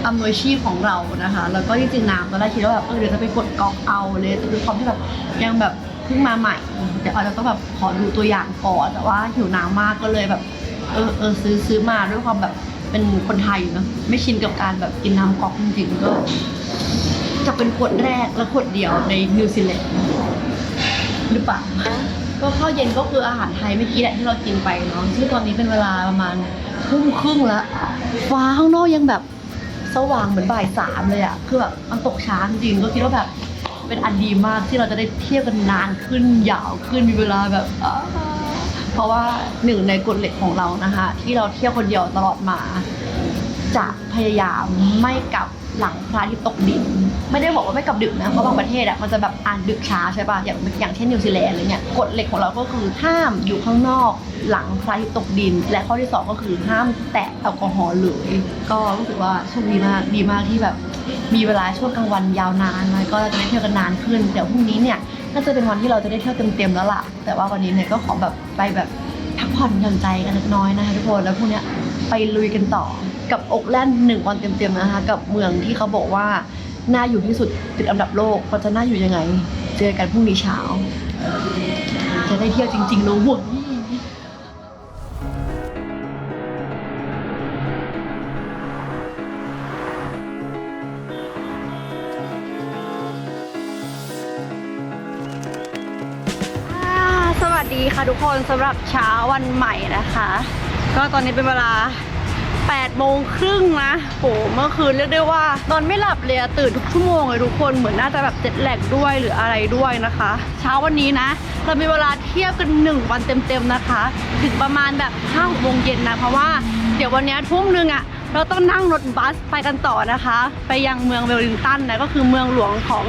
อำนวยชีพของเรานะคะแล้วก็จริงๆน้ำตอนแรกคิดว่าแบบเดี๋ยวจะไปกดก๊อกเอาเลยแต่ด้วยความที่แบบยังแบบเพิ่งมาใหม่เดี๋ยวอาจจะต้องแบบขอดูตัวอย่างก่อนแต่ว่าหิวน้ำมากก็เลยแบบซื้อมาด้วยความแบบเป็นคนไทยเนาะไม่ชินกับการแบบกินน้ำก๊อกจริงๆก็จะเป็นขวดแรกและขวดเดียวในนิวซีแลนด์หรือเปล่าก็ข้าวเย็นก็คืออาหารไทยเมื่อกี้แหละที่เรากินไปเนาะซึ่งตอนนี้เป็นเวลาประมาณทุ่มแล้วฟ้าข้างนอกยังแบบสว่างเหมือนบ่าย 3เลยอะคือแบบมันตกช้าจริงก็คิดว่าแบบเป็นอันดีมากที่เราจะได้เที่ยวกันนานขึ้นยาวขึ้นมีเวลาแบบเพราะว่าหนึ่งในกฎเหล็กของเรานะคะที่เราเที่ยวคนเดียวตลอดมาจะพยายามไม่กลับหลังพระอาทิตย์ตกดินไม่ได้บอกว่าไม่กลับดึกนะเพราะบางประเทศอะมันจะแบบดึกช้าใช่ป่ะอย่างเช่นนิวซีแลนด์อะไรเงี้ยกฎเหล็กของเราก็คือห้ามอยู่ข้างนอกหลังพระอาทิตย์ตกดินและข้อที่2ก็คือห้ามแตะแอลกอฮอล์เลยก็รู้สึกว่าโชคดีมากที่แบบมีเวลาช่วงกลางวันยาวนานแล้วก็จะได้เที่ยวกันนานขึ้นเดี๋ยวพรุ่งนี้เนี่ยน่าจะเป็นวันที่เราจะได้เที่ยวเต็มๆแล้วล่ะแต่ว่าวันนี้เนี่ยก็ขอแบบไปแบบพักผ่อนหย่อนใจกันเล็กน้อยนะคะทุกคนแล้วพรุ่งนี้ไปลุยกันต่อกับโอ๊คแลนด์1 วันเต็มๆนะคะกับเมืองที่เขาบอกว่าน่าอยู่ที่สุดติดอันดับโลกมันจะน่าอยู่ยังไงเจอกันพรุ่งนี้เช้าจะได้เที่ยวจริงๆเนอะห่วงสวัสดีค่ะทุกคนสำหรับเช้าวันใหม่นะคะก็ตอนนี้เป็นเวลา8:30นะโหเมื่อคืนเรียกได้ว่านอนไม่หลับเลยตื่นทุกชั่วโมงเลยทุกคนเหมือนน่าจะแบบเจ็ตแลกด้วยหรืออะไรด้วยนะคะเช้าวันนี้นะเรามีเวลาเที่ยวกัน1 วันเต็มๆนะคะถึงประมาณแบบ5-6 โมงเย็นนะเพราะว่าเดี๋ยววันนี้ทุ่มนึงอ่ะเราต้องนั่งรถบัสไปกันต่อนะคะไปยังเมืองเวลลิงตันนะก็คือเมืองหลวงของ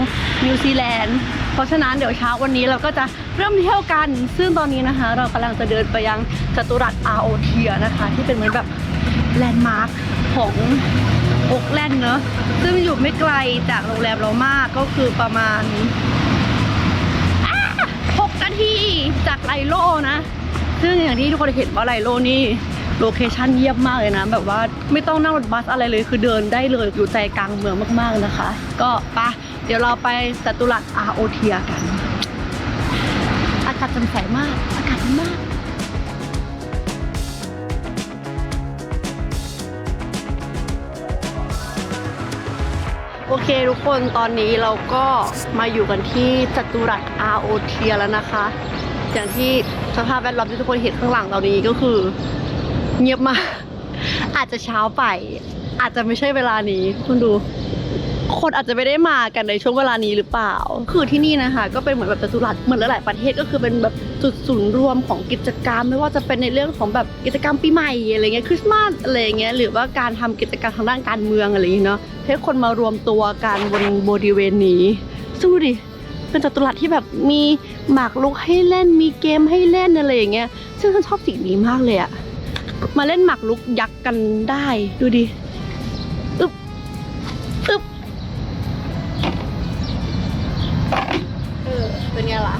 นิวซีแลนด์เพราะฉะนั้นเดี๋ยวเช้าวันนี้เราก็จะเริ่มเที่ยวกันซึ่งตอนนี้นะคะเรากำลังจะเดินไปยังจัตุรัสอาโอเทียนะคะที่เป็นเหมือนแบบแลนด์มาร์คของโอ๊คแลนด์เนอะซึ่งอยู่ไม่ไกลจากโรงแรมเรามากก็คือประมาณ6 นาทีจากไลโลนะซึ่งอย่างที่ทุกคนเห็นว่าไลโลนี่โลเคชั่นเยี่ยมมากเลยนะแบบว่าไม่ต้องนั่งรถบัสอะไรเลยคือเดินได้เลยอยู่ใจกลางเมืองมากๆนะคะก็ไปเดี๋ยวเราไปจัตุรัสอาโอเทียกันอากาศแจ่มใสมากอากาศดีมากโอเคทุกคนตอนนี้เราก็มาอยู่กันที่จัตุรัสอาโอเทียแล้วนะคะอย่างที่สภาพแวดล้อมที่ทุกคนเห็นข้างหลังเรานี้ก็คือเงียบมากอาจจะเช้าไปอาจจะไม่ใช่เวลานี้คุณดูคนอาจจะไม่ได้มากันในช่วงเวลานี้หรือเปล่าคือที่นี่นะคะก็เป็นเหมือนแบบจัตุรัสเหมือนหลายๆประเทศก็คือเป็นแบบจุดศูนย์รวมของกิจกรรมไม่ว่าจะเป็นในเรื่องของแบบกิจกรรมปีใหม่อะไรเงี้ยคริสต์มาสอะไรเงี้ยหรือว่าการทำกิจกรรมทางด้านการเมืองอะไรอย่างเงี้ยเนาะให้คนมารวมตัวกันบริเวณนี้ซึ่งดูดิเป็นจัตุรัสที่แบบมีหมากรุกให้เล่นมีเกมให้เล่นอะไรอย่างเงี้ยซึ่งฉันชอบสิ่งนี้มากเลยอะมาเล่นหมากรุกยักษ์กันได้ดูดิอึ๊บเป็นไงล่ะ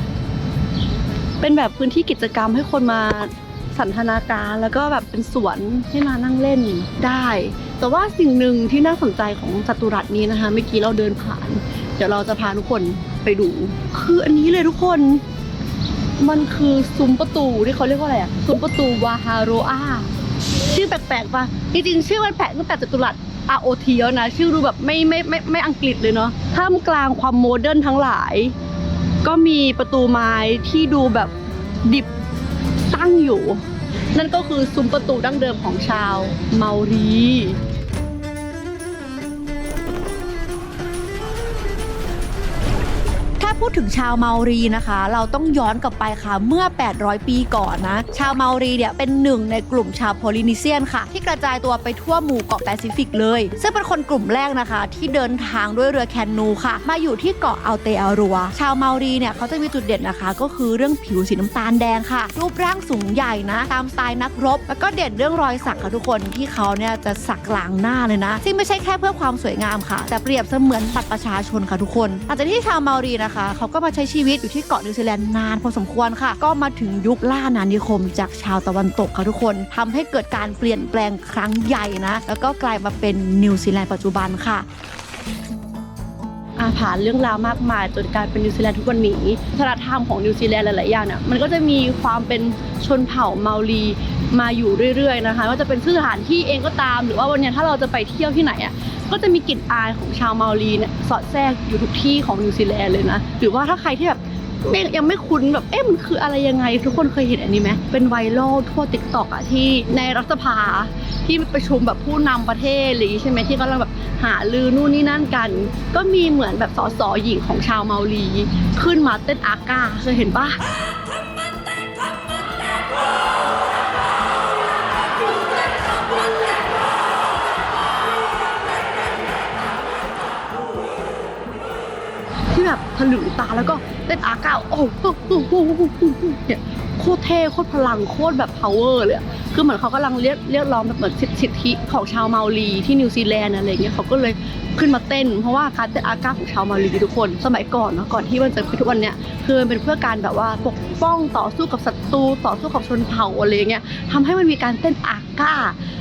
เป็นแบบพื้นที่กิจกรรมให้คนมาสันทนาการแล้วก็แบบเป็นสวนให้มานั่งเล่นได้แต่ว่าสิ่งหนึ่งที่น่าสนใจของจัตุรัสนี้นะคะเมื่อกี้เราเดินผ่านเดี๋ยวเราจะพาทุกคนไปดูคืออันนี้เลยทุกคนมันคือซุ้มประตูที่เขาเรียกว่าอะไรอะซุ้มประตูวาฮาโรอาชื่อแปลกๆป่ะจริงๆชื่อมันแปลกตั้งแต่จัตุรัสอาโอเทียนะชื่อดูแบบไม่อังกฤษเลยเนาะท่ามกลางความโมเดิร์นทั้งหลายก็มีประตูไม้ที่ดูแบบดิบต ตั้งอยู่ นั่นก็คือซุ้มประตูดั้งเดิมของชาวเมารี ถ้าพูดถึงชาวเมารีนะคะ เราต้องย้อนกลับไปค่ะเมื่อ 800 ปีก่อนนะ ชาวเมารีเนี่ยเป็นหนึ่งในกลุ่มชาวโพลินีเซียนค่ะ ที่กระจายตัวไปทั่วหมู่เกาะแปซิฟิกเลย ซึ่งเป็นคนกลุ่มแรกนะคะ ที่เดินทางด้วยเรือแคนูค่ะ มาอยู่ที่เกาะอัลเตอารัว ชาวเมารีเนี่ยเขาจะมีจุดเด่นนะคะ ก็คือเรื่องผิวสีน้ำตาลแดงค่ะ รูปร่างสูงใหญ่นะ ตามสไตล์นักรบ แล้วก็เด่นเรื่องรอยสักค่ะทุกคนที่เขาเนี่ยจะสักกลางหน้าเลยนะซึ่งไม่ใช่แค่เพื่อความสวยงามค่ะแต่เปรียบเสมือนบัตรประชาชนค่ะทุกคนหลังจากที่ชาวเมารีนะคะเขาก็มาใช้ชีวิตอยู่ที่เกาะนิวซีแลนด์นานพอสมควรค่ะก็มาถึงยุคล่าอาณานิคมจากชาวตะวันตกค่ะทุกคนทำให้เกิดการเปลี่ยนแปลงครั้งใหญ่นะแล้วก็กลายมาเป็นนิวซีแลนด์ปัจจุบันค่ะผ่านเรื่องราวมากมายจนกลายเป็นนิวซีแลนด์ทุกวันนี้วัฒนธรรมของนิวซีแลนด์หลายๆอย่างเนี่ยมันก็จะมีความเป็นชนเผ่าเมารีมาอยู่เรื่อยๆนะคะว่าจะเป็นสถานที่เองก็ตามหรือว่าวันนี้ถ้าเราจะไปเที่ยวที่ไหนอ่ะก็จะมีกลิ่นอายของชาวเมารีเนี่ยสอดแทรกอยู่ทุกที่ของนิวซีแลนด์เลยนะหรือว่าถ้าใครที่แบบยังไม่คุ้นแบบมันคืออะไรยังไงทุกคนเคยเห็นอันนี้ไหมเป็นไวรัลทั่ว TikTok อ่ะที่ในรัฐสภาที่ประชุมแบบผู้นำประเทศอะไรอย่างงี้ใช่ไหมที่กำลังแบบหาลือนู่นนี่นั่นกันก็มีเหมือนแบบสสหญิงของชาวเมารีขึ้นมาเต้นอาก้าเคยเห็นปะที่แบบถลึงตาแล้วก็เต้นอาก้าโอ้เนี่ยโคตรเท่โคตรพลังโคตรแบบ power เลยคือเหมือนเขากำลังเรียกร้องแบบเหมือนสิทธิของชาวเมารีที่นิวซีแลนด์อะไรเงี้ยเขาก็เลยขึ้นมาเต้นเพราะว่าการเต้นอาก้าของชาวเมารีทุกคนสมัยก่อนเนาะก่อนที่มันจะคือทุกวันเนี้ยคือมันเป็นเพื่อการแบบว่าปกป้องต่อสู้กับศัตรูต่อสู้กับชนเผ่าอะไรเงี้ยทำให้มันมีการเต้นอาก้า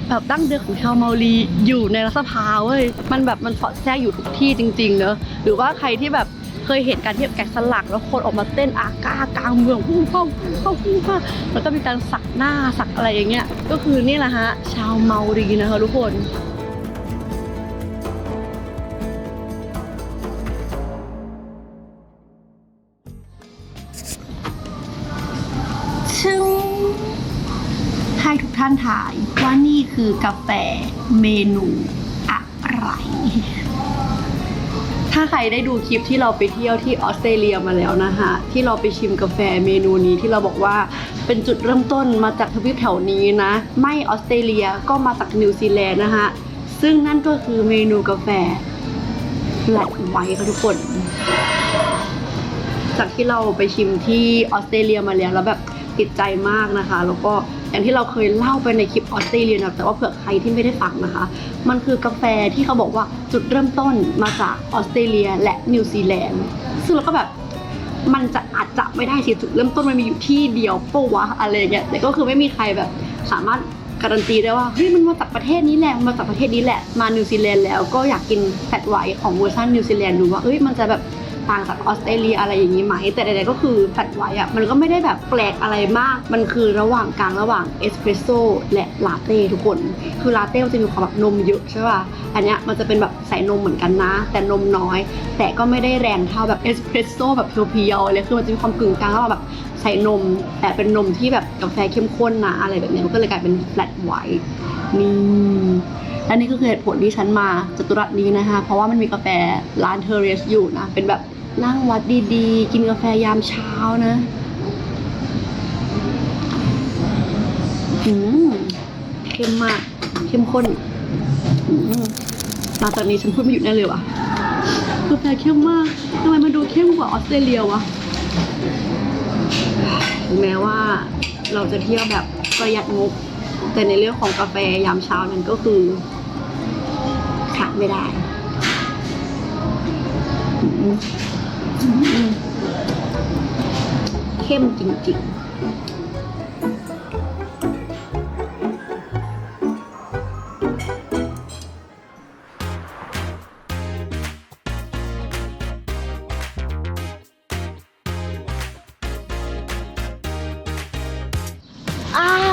แบบดั้งเดิมของชาวเมารีอยู่ในรัฐสภาเว้ยมันแบบมันสอดแทรกอยู่ทุกที่จริงๆเนอะหรือว่าใครที่แบบเคยเห็นการที่แกะสลักแล้วคนออกมาเต้นอาก้ากลางเมืองพุ่งเข้าแล้วก็มีการสักหน้าสักอะไรอย่างเงี้ยก็คือนี่แหละฮะชาวเมารีนะคะทุกคนซึ่งให้ทุกท่านถ่ายว่านี่คือกาแฟเมนูอะไรถ้าใครได้ดูคลิปที่เราไปเที่ยวที่ออสเตรเลียมาแล้วนะคะที่เราไปชิมกาแฟเมนูนี้ที่เราบอกว่าเป็นจุดเริ่มต้นมาจากทวีปแถวนี้นะไม่ออสเตรเลียก็มาจากนิวซีแลนด์นะคะซึ่งนั่นก็คือเมนูกาแฟแฟลตไวท์ค่ะทุกคนจากที่เราไปชิมที่ออสเตรเลียมาแล้วแบบติดใจมากนะคะแล้วก็อย่างที่เราเคยเล่าไปในคลิปออสเตรเลียนะแต่ว่าเผื่อใครที่ไม่ได้ฟังนะคะมันคือกาแฟที่เขาบอกว่าจุดเริ่มต้นมาจากออสเตรเลียและนิวซีแลนด์ซึ่งเราก็แบบมันจะอาจจะไม่ได้สิจุดเริ่มต้นมันมีอยู่ที่เดียวปะวะอะไรเงี้ยแต่ก็คือไม่มีใครแบบสามารถการันตีได้ว่าเฮ้ยมันมาจากประเทศนี้แหละมาจากประเทศนี้แหละมานิวซีแลนด์แล้วก็อยากกินแฟลตไวท์ของเวอร์ชันนิวซีแลนด์ดูว่ามันจะแบบต่างจากออสเตรเลียอะไรอย่างนี้ไหมแต่ใดๆก็คือแฟลตไวท์อ่ะมันก็ไม่ได้แบบแปลกอะไรมากมันคือระหว่างกลางระหว่างเอสเปรสโซ่และลาเต้ทุกคนคือลาเต้จะมีความแบบนมเยอะใช่ป่ะอันเนี้ยมันจะเป็นแบบใส่นมเหมือนกันนะแต่นมน้อยแต่ก็ไม่ได้แรงเท่าแบบเอสเปรสโซ่แบบเพียวๆเลยคือมันจะมีความกึ่งกลางระหว่างแบบใส่นมแต่เป็นนมที่แบบกาแฟเข้มข้นนะอะไรแบบนี้มันก็เลยกลายเป็นแฟลตไวท์นี่และนี่ก็คือเหตุผลที่ฉันมาจัตุรัสนี้นะคะเพราะว่ามันมีกาแฟร้านเทอร์เรสอยู่นะเป็นแบบนั่งวัดดีๆกินกาแฟยามเช้านะเข้มมากเข้มข้นหลังจากนี้ฉันพูดไม่หยุดแน่เลยว่ะกาแฟเข้มมากทำไมมันดูเข้มกว่าออสเตรเลียวะถึงแม้ว่าเราจะเที่ยวแบบประหยัดงบแต่ในเรื่องของกาแฟยามเช้านั้นก็คือขาดไม่ได้เข้มจริงๆ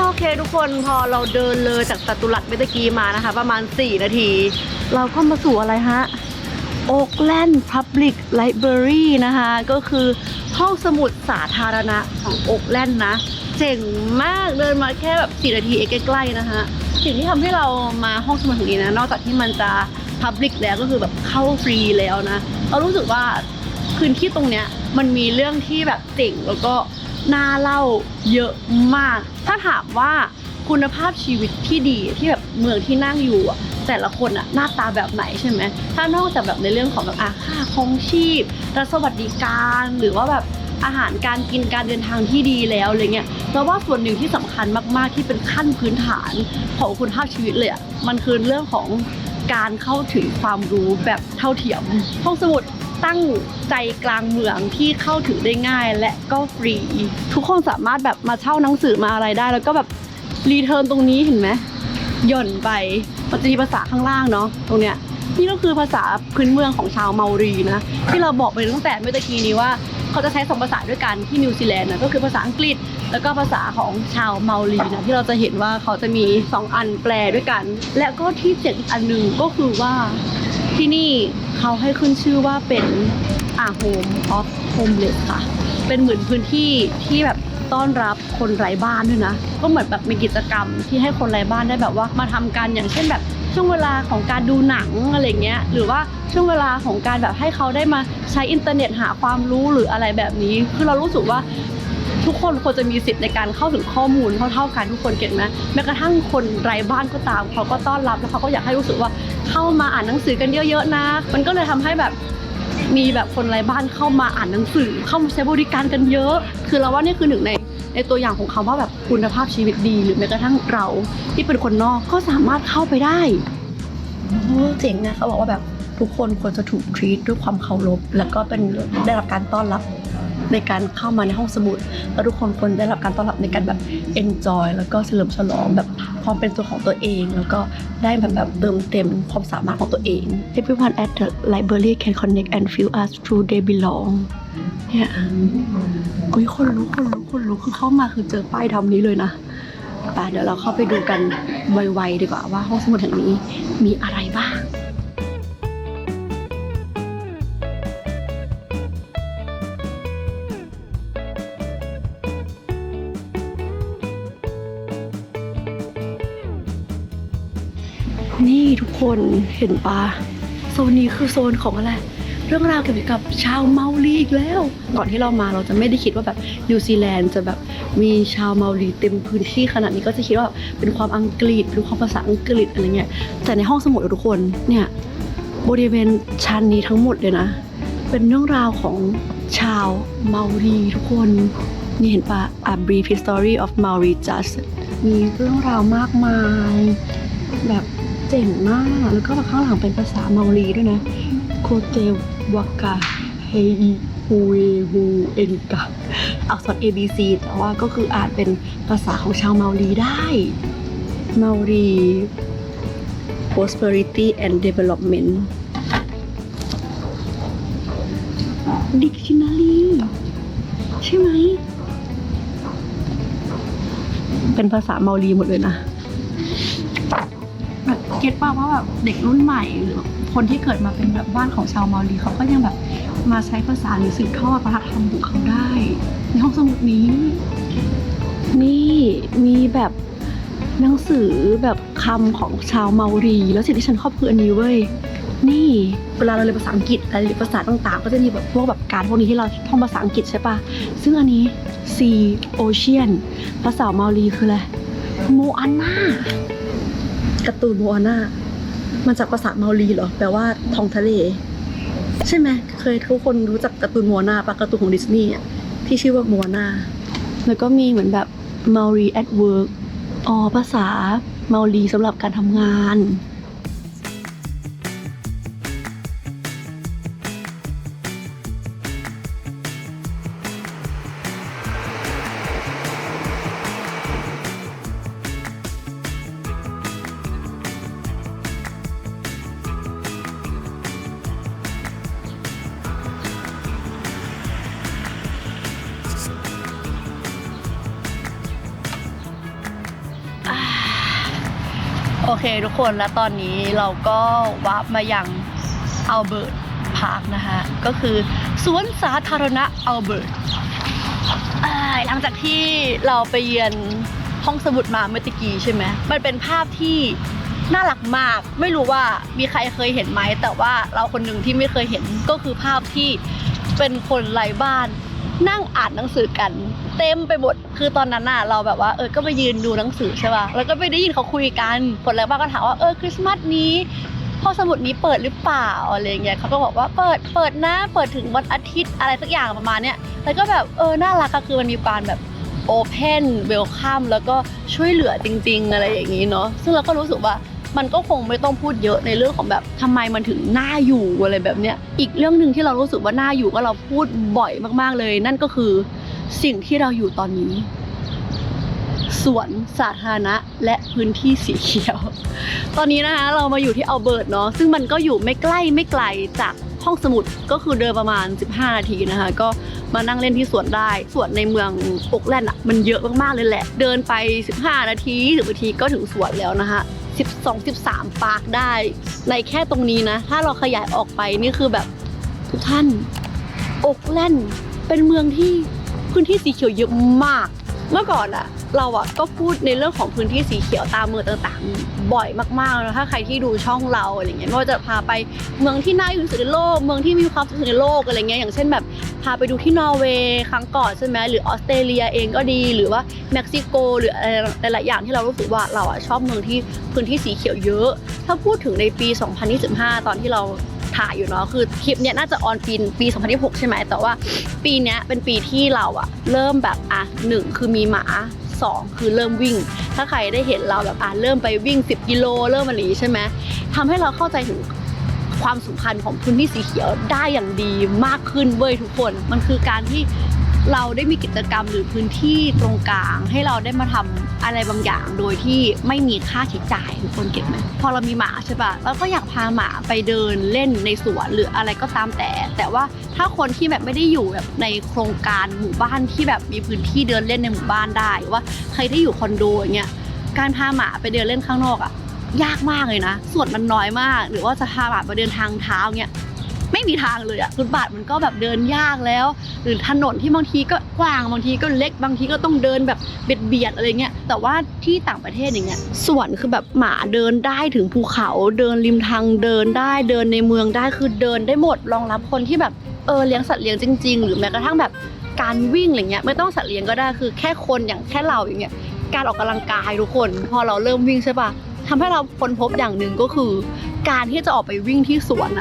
โอเคทุกคนพอเราเดินเลยจากจัตุรัสเมื่อกี้มานะคะประมาณ4 นาทีเราก็มาสู่อะไรฮะOakland Public Library นะคะก็คือห้องสมุดสาธารณะของ Oakland นะ เจ๋งมากเดินมาแค่แบบ4 นาทีใกล้ๆนะคะสิ่งที่ทำให้เรามาห้องสมุดแห่งนี้นะนอกจากที่มันจะ Public แล้วก็คือแบบเข้าฟรีแล้วนะเรารู้สึกว่าพื้นที่ตรงเนี้ยมันมีเรื่องที่แบบเจ๋งแล้วก็น่าเล่าเยอะมากถ้าถามว่าคุณภาพชีวิตที่ดีที่แบบเมืองที่นั่งอยู่อะแต่ละคนอะหน้าตาแบบไหนใช่ไหมถ้านอกจากแบบในเรื่องของแบบค่าครองชีพรัฐสวัสดิการหรือว่าแบบอาหารการกินการเดินทางที่ดีแล้วอะไรเงี้ยเราว่าส่วนหนึ่งที่สำคัญมากๆที่เป็นขั้นพื้นฐานของคุณภาพชีวิตเลยอะมันคือเรื่องของการเข้าถึงความรู้แบบเท่าเทียมห้องสมุดตั้งใจกลางเมืองที่เข้าถึงได้ง่ายและก็ฟรีทุกคนสามารถแบบมาเช่าหนังสือมาอะไรได้แล้วก็แบบรีเทิร์นตรงนี้เห็นไหมหย่อนไปมันจะมีภาษาข้างล่างเนาะตรงเนี้ยนี่ก็คือภาษาพื้นเมืองของชาวเมารีนะที่เราบอกไปตั้งแต่เมื่อกี้นี้ว่าเขาจะใช้2 ภาษาด้วยกันที่นิวซีแลนด์นะก็คือภาษาอังกฤษแล้วก็ภาษาของชาวเมารีนะที่เราจะเห็นว่าเขาจะมี2 อันแปลด้วยกันและก็ที่เจ๋งอีกอันหนึ่งก็คือว่าที่นี่เขาให้ขึ้นชื่อว่าเป็นHome of Homeless ค่ะเป็นเหมือนพื้นที่ที่แบบต้อนรับคนไร้บ้านด้วยนะก็เหมือนแบบมีกิจกรรมที่ให้คนไร้บ้านได้แบบว่ามาทำกันอย่างเช่นแบบช่วงเวลาของการดูหนังอะไรเงี้ยหรือว่าช่วงเวลาของการแบบให้เขาได้มาใช้อินเทอร์เน็ตหาความรู้หรืออะไรแบบนี้คือเรารู้สึกว่าทุกคนควรจะมีสิทธิ์ในการเข้าถึงข้อมูลเท่าๆกันทุกคนเก็ทไหมแม้กระทั่งคนไร้บ้านก็ตามเขาก็ต้อนรับแล้วเขาก็อยากให้รู้สึกว่าเข้ามาอ่านหนังสือกันเยอะๆนะมันก็เลยทำให้แบบมีแบบคนไร้บ้านเข้ามาอ่านหนังสือเข้ามาใช้บริการกันเยอะคือเราว่านี่คือหนึ่งในตัวอย่างของคำว่าแบบคุณภาพชีวิตดีหรือแม้กระทั่งเราที่เป็นคนนอกก็สามารถเข้าไปได้เจ๋งนะเขาบอกว่าแบบทุกคนควรจะถูกทรีตด้วยความเคารพแล้วก็เป็นได้รับการต้อนรับในการเข้ามาในห้องสมุดแล้วทุกคนควรได้รับการต้อนรับในการแบบ enjoy แล้วก็เฉลิมฉลองแบบความเป็นตัวของตัวเองแล้วก็ได้แบบเติมเต็มความสามารถของตัวเอง Everyone at the library can connect and feel as true they belong เนี่ยอุ้ยคนลุกคือเข้ามาคือเจอป้ายทำนี้เลยนะแต่เดี๋ยวเราเข้าไปดูกันไวๆดีกว่าว่าห้องสมุดแห่งนี้มีอะไรบ้างนี่ทุกคนเห็นปะโซนนี้คือโซนของอะไรเรื่องราวเกี่ยวกับชาวเมารีอีกแล้วก่อนที่เรามาเราจะไม่ได้คิดว่าแบบนิวซีแลนด์จะแบบมีชาวเมารีเต็มพื้นที่ขนาดนี้ก็จะคิดว่าเป็นความอังกฤษหรือความภาษาอังกฤษอะไรเงี้ยแต่ในห้องสมุดทุกคนเนี่ยบริเวณชั้นนี้ทั้งหมดเลยนะเป็นเรื่องราวของชาวเมารีทุกคนนี่เห็นปะ A Brief History of Maori Just มีเรื่องราวมากมายแบบเจ๋งมากแล้วก็ข้างหลังเป็นภาษาเมารีด้วยนะโคเตวากาเฮอิฮูเอฮูเอ็นกาอักษร ABC แต่ว่าก็คืออ่านเป็นภาษาของชาวเมารีได้เมารี Prosperity and Development Dictionary ใช่ไหมเป็นภาษาเมารีหมดเลยนะแบบเก็ตป่ะว่าแบบเด็กรุ่นใหม่หรือคนที่เกิดมาเป็นแบบบ้านของชาวเมารีเขาก็ยังแบบมาใช้ภาษาหรือสืบทอดวัฒนธรรมของเขาได้ในห้องสมุดนี้นี่มีแบบหนังสือแบบคำของชาวเมารีแล้วสิ่งที่ฉันชอบคืออันนี้เว้ยนี่เวลาเราเรียนภาษาอังกฤษอะไรหรือภาษาต่างๆก็จะมีแบบพวกแบบการพวกนี้ที่เราท่องภาษาอังกฤษใช่ป่ะซึ่งอันนี้ Sea Ocean ภาษาเมารีคืออะไรโมอาน่าการ์ตูนโมอาน่ามาจากภาษาเมารีเหรอแปลว่าท้องทะเลใช่ไหมเคยทุกคนรู้จักการ์ตูนโมอาน่าปะการ์ตูนของดิสนีย์ที่ชื่อว่าโมอาน่าแล้วก็มีเหมือนแบบ Maori at work ภาษาเมารีสำหรับการทำงานโอเคทุกคนและตอนนี้เราก็วาร์ปมายังอัลเบิร์ตพาร์คนะคะก็คือสวนสาธารณะอัลเบิร์ต หลังจากที่เราไปเยือนห้องสมุดมาเมื่อตะกี้ใช่ไหมมันเป็นภาพที่น่ารักมากไม่รู้ว่ามีใครเคยเห็นไหมแต่ว่าเราคนหนึ่งที่ไม่เคยเห็นก็คือภาพที่เป็นคนไร้บ้านนั่งอ่านหนังสือกันเต็มไปหมดคือตอนนั้นน่ะเราแบบว่าก็ไปยืนดูหนังสือใช่ป่ะแล้วก็ไปได้ยินเขาคุยกันคนไร้บ้านก็ถามว่าคริสต์มาสนี้ห้องสมุดนี้เปิดหรือเปล่าอะไรเงี้ยเขาก็บอกว่าเปิดนะเปิดถึงวันอาทิตย์อะไรสักอย่างประมาณเนี้ยแล้วก็แบบน่ารักก็คือมันมีการแบบโอเพนเวลคัมแล้วก็ช่วยเหลือจริงๆอะไรอย่างนี้เนาะซึ่งเราก็รู้สึกว่ามันก็คงไม่ต้องพูดเยอะในเรื่องของแบบทำไมมันถึงน่าอยู่อะไรแบบเนี้ยอีกเรื่องนึงที่เรารู้สึกว่าน่าอยู่ก็เราพูดบ่อยมากๆเลยนั่นก็คือสิ่งที่เราอยู่ตอนนี้สวนสาธารณะและพื้นที่สีเขียวตอนนี้นะคะเรามาอยู่ที่อัลเบิร์ตเนาะซึ่งมันก็อยู่ไม่ไกลจากห้องสมุดก็คือเดินประมาณ15 นาทีนะคะก็มานั่งเล่นที่สวนได้สวนในเมืองโอ๊คแลนด์อ่ะมันเยอะมากๆเลยแหละเดินไป15 นาทีถึงนาทีก็ถึงสวนแล้วนะคะ12-13 ปาร์คได้ในแค่ตรงนี้นะถ้าเราขยายออกไปนี่คือแบบทุกท่านโอ๊คแลนด์เป็นเมืองที่พื้นที่สีเขียวเยอะมากเมื่อก่อนอะเราอะก็พูดในเรื่องของพื้นที่สีเขียวตามเมืองต่างๆบ่อยมากๆแล้วถ้าใครที่ดูช่องเราอะไรเงี้ยไม่ว่าจะพาไปเมืองที่น่าอยู่ที่สุดในโลกเมืองที่มีความสุขในโลกอะไรเงี้ยอย่างเช่นแบบพาไปดูที่นอร์เวย์ครั้งก่อนใช่ไหมหรือออสเตรเลียเองก็ดีหรือว่าเม็กซิโกหรืออะไรหลายๆอย่างที่เรารู้สึกว่าเราอะชอบเมืองที่พื้นที่สีเขียวเยอะถ้าพูดถึงในปี 2025 ตอนที่เราถ่ายอยู่เนาะคือคลิปเนี้ยน่าจะออนปี 2026 ใช่ไหมแต่ว่าปีเนี้ยเป็นปีที่เราอะเริ่มแบบ1คือมีหมา2คือเริ่มวิ่งถ้าใครได้เห็นเราแบบเริ่มไปวิ่ง10 กิโลเริ่มอะไรใช่ไหมทำให้เราเข้าใจถึงความสำคัญของพื้นที่สีเขียวได้อย่างดีมากขึ้นเว้ยทุกคนมันคือการที่เราได้มีกิจกรรมหรือพื้นที่ตรงกลางให้เราได้มาทำอะไรบางอย่างโดยที่ไม่มีค่าใช้จ่ายทุกคนเก็ตไหมพอเรามีหมาใช่ปะเราก็อยากพาหมาไปเดินเล่นในสวนหรืออะไรก็ตามแต่ว่าถ้าคนที่แบบไม่ได้อยู่แบบในโครงการหมู่บ้านที่แบบมีพื้นที่เดินเล่นในหมู่บ้านได้ว่าใครที่อยู่คอนโดอย่างเงี้ยการพาหมาไปเดินเล่นข้างนอกยากมากเลยนะส่วนมันน้อยมากหรือว่าจะพาหมาไปเดินทางเท้าเงี้ยไม่มีทางเลยฟุตบาทมันก็แบบเดินยากแล้วหรือถนนที่บางทีก็กว้างบางทีก็เล็กบางทีก็ต้องเดินแบบเบียดอะไรเงี้ยแต่ว่าที่ต่างประเทศอย่างเงี้ยสวนคือแบบหมาเดินได้ถึงภูเขาเดินริมทางเดินได้เดินในเมืองได้คือเดินได้หมดรองรับคนที่แบบเลี้ยงสัตว์เลี้ยงจริงๆหรือแม้กระทั่งแบบการวิ่งอะไรเงี้ยไม่ต้องสัตว์เลี้ยงก็ได้คือแค่คนอย่างแค่เราอย่างเงี้ยการออกกำลังกายทุกคนพอเราเริ่มวิ่งใช่ปะทำให้เราค้นพบอย่างหนึ่งก็คือการที่จะออกไปวิ่งที่สวน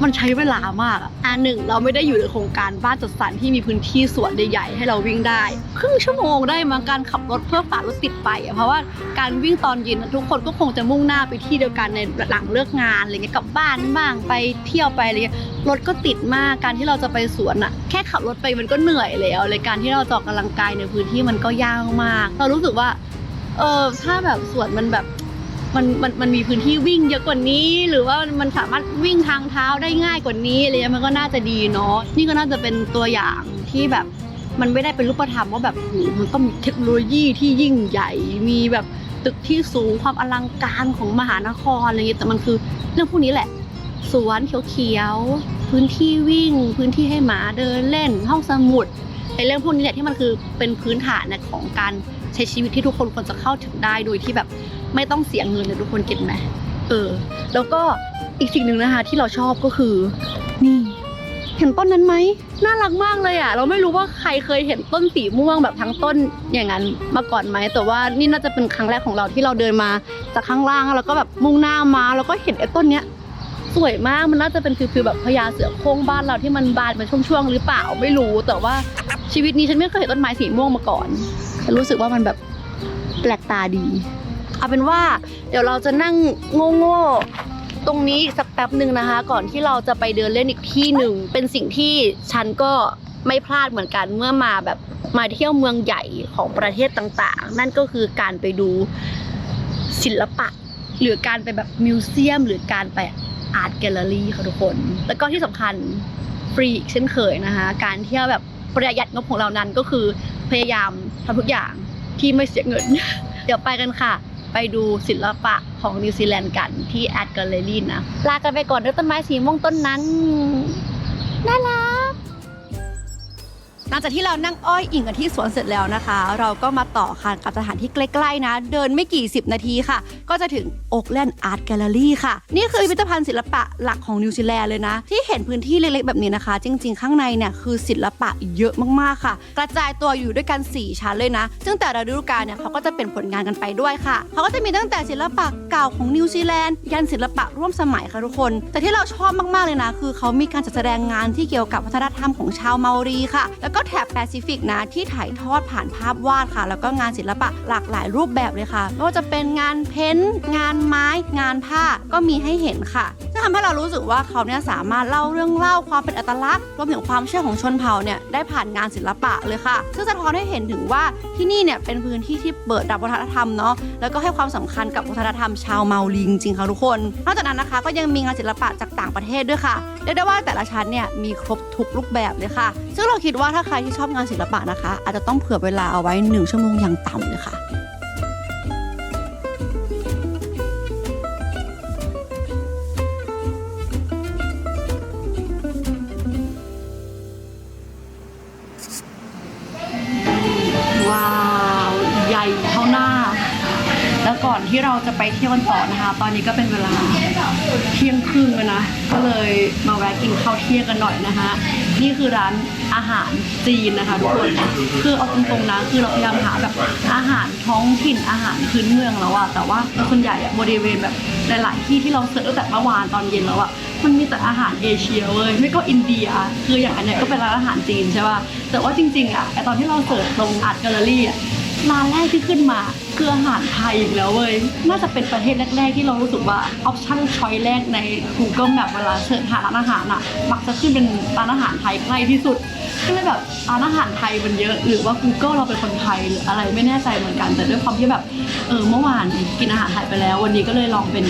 มันใช้เวลามากหนึ่งเราไม่ได้อยู่ในโครงการบ้านจัดสรรที่มีพื้นที่สวนใหญ่ๆให้เราวิ่งได้ครึ่งชั่วโมงได้มาการขับรถเพื่อฝ่ารถติดไปเพราะว่าการวิ่งตอนเย็นทุกคนก็คงจะมุ่งหน้าไปที่เดียวกันในหลังเลิกงานอะไรเงี้ยกลับบ้านบ้างไปเที่ยวไปอะไรเงี้ยรถก็ติดมากการที่เราจะไปสวนแค่ขับรถไปมันก็เหนื่อยแล้วเลยการที่เราจะออกกำลังกายในพื้นที่มันก็ยากมากเรารู้สึกว่าถ้าแบบสวนมันแบบมันมีพื้นที่วิ่งเยอะกว่านี้หรือว่ามันสามารถวิ่งทางเท้าได้ง่ายกว่านี้อะไรเงี้ยมันก็น่าจะดีเนาะนี่ก็น่าจะเป็นตัวอย่างที่แบบมันไม่ได้เป็นรูปธรรมว่าแบบมันต้องมีเทคโนโลยีที่ยิ่งใหญ่มีแบบตึกที่สูงความอลังการของมหานครอะไรเงี้ยแต่มันคือเรื่องพวกนี้แหละสวนเขียวๆพื้นที่วิ่งพื้นที่ให้หมาเดินเล่นห้องสมุดไอ้เรื่องพวกนี้แหละที่มันคือเป็นพื้นฐานของการใช้ชีวิตที่ทุกคนควรจะเข้าถึงได้โดยที่แบบไม่ต้องเสียเงินเลยทุกคนเก็ตไหมแล้วก็อีกสิ่งหนึ่งนะคะที่เราชอบก็คือนี่เห็นต้นนั้นไหมน่ารักมากเลยเราไม่รู้ว่าใครเคยเห็นต้นสีม่วงแบบทั้งต้นอย่างนั้นมาก่อนไหมแต่ว่านี่น่าจะเป็นครั้งแรกของเราที่เราเดินมาจากข้างล่างแล้วก็แบบมุ่งหน้ามาแล้วก็เห็นไอ้ต้นเนี้ยสวยมากมันน่าจะเป็นฟิลแบบพญาเสือโคร่งบ้านเราที่มันบานเป็นช่วงๆหรือเปล่าไม่รู้แต่ว่าชีวิตนี้ฉันไม่เคยเห็นต้นไม้สีม่วงมาก่อนฉันรู้สึกว่ามันแบบแปลกตาดีเอาเป็นว่าเดี๋ยวเราจะนั่งโง่ๆตรงนี้อีกสักแป๊บหนึ่งนะคะก่อนที่เราจะไปเดินเล่นอีกที่หนึ่งเป็นสิ่งที่ฉันก็ไม่พลาดเหมือนกันเมื่อมาเที่ยวเมืองใหญ่ของประเทศต่างๆนั่นก็คือการไปดูศิลปะหรือการไปแบบมิวเซียมหรือการไปอาร์ตแกลเลอรี่ค่ะทุกคนแล้วก็ที่สำคัญฟรีเช่นเคยนะคะการเที่ยวแบบประหยัดงบของเรานั้นก็คือพยายามทำทุกอย่างที่ไม่เสียเงิน เดี๋ยวไปกันค่ะไปดูศิลปะของนิวซีแลนด์กันที่อาร์ตแกลเลอรี่นะลากันไปก่อนด้วยต้นไม้สีม่วงต้นนั้นน่ารัก ลังจากที่เรานั่งอ้อยอิงกันที่สวนเสร็จแล้วนะคะเราก็มาต่อค่ะกับสถานที่ใกล้ๆนะเดินไม่กี่10นาทีค่ะก็จะถึง Auckland Art Gallery ค่ะนี่คือพิพิธภัณฑ์ศิลปะหลักของนิวซีแลนด์เลยนะที่เห็นพื้นที่เล็กๆแบบนี้นะคะจริงๆข้างในเนี่ยคือศิลปะเยอะมากๆค่ะกระจายตัวอยู่ด้วยกัน4ชั้นเลยนะซึ่งแต่ละฤดูกาลเนี่ยเขาก็จะเป็นผลงานกันไปด้วยค่ะเขาก็จะมีตั้งแต่ศิลปะเก่าของนิวซีแลนด์ยันศิลปะร่วมสมัยค่ะทุกคนแต่ที่เราชอบมากๆเลยนะคือเขามีการจัดแสดงงานที่เกี่ยวกับวัฒนธรรมของชาวเมารีค่ะแล้วก็แถบแปซิฟิกนะที่ถ่ายทอดผ่านภาพวาดค่ะแล้วก็งานศิลปะหลากหลายรูปแบบเลยค่ะไม่ว่าจะเป็นงานเพ้นท์งานไม้งานผ้าก็มีให้เห็นค่ะซึ่งทำให้เรารู้สึกว่าเขาเนี่ยสามารถเล่าเรื่องเล่าความเป็นอัตลักษณ์รวมถึงความเชื่อของชนเผ่าเนี่ยได้ผ่านงานศิลปะเลยค่ะซึ่งสะท้อนให้เห็นถึงว่าที่นี่เนี่ยเป็นพื้นที่ที่เปิดรับวัฒนธรรมเนาะแล้วก็ให้ความสำคัญกับวัฒนธรรมชาวเมาลีจริงๆค่ะทุกคนนอกจากนั้นนะคะก็ยังมีงานศิลปะจากต่างประเทศด้วยค่ะเรียกได้ว่าแต่ละชั้นเนี่ยมีครบทุกรูปแบบเลยค่ะซึ่งเราคิดว่าถ้าใครที่ชอบงานศิลปะนะคะอาจจะต้องเผื่อเวลาเอาไว้1ชั่วโมงอย่างต่ำเลยค่ะว้าวใหญ่เท่าหน้าแล้วก่อนที่เราจะไปเที่ยวกันต่อนะคะตอนนี้ก็เป็นเวลาเที่ยงครึ่งแล้วนะก็เลยมาแวะกินข้าวเที่ยงกันหน่อยนะคะนี่คือร้านอาหารจีนนะคะทุกคนคือเอาตรงๆนะคือเราพยายามหาแบบอาหารท้องถิ่นอาหารพื้นเมืองแล้วอะแต่ว่าส่วนใหญ่อะบริเวณแบบหลายๆที่เราเสิร์ชตั้งแต่เมื่อวานตอนเย็นแล้วอะมันมีแต่อาหารเอเชียเว้ยไม่ก็อินเดียคืออย่างอันเนี้ยก็เป็นร้านอาหารจีนใช่ป่ะแต่ว่าจริงๆอะไอตอนที่เราเสิร์ชตรงอาร์ตแกลเลอรี่อะร้านแรกที่ขึ้นมาคืออาหารไทยอีกแล้วเว้ยน่าจะเป็นประเทศแรกๆที่เรารู้สึกว่าออปชั่นช้อยแรกใน Google Map เวลาเสิร์ชหาร้านอาหารอ่ะมักจะขึ้นเป็นร้านอาหารไทยใกล้ที่สุดก็เลยแบบร้านอาหารไทยมันเยอะหรือว่า Google เราเป็นคนไทยหรืออะไรไม่แน่ใจเหมือนกันแต่ด้วยความที่แบบเมื่อวานกินอาหารไทยไปแล้ววันนี้ก็เลยลองเป็น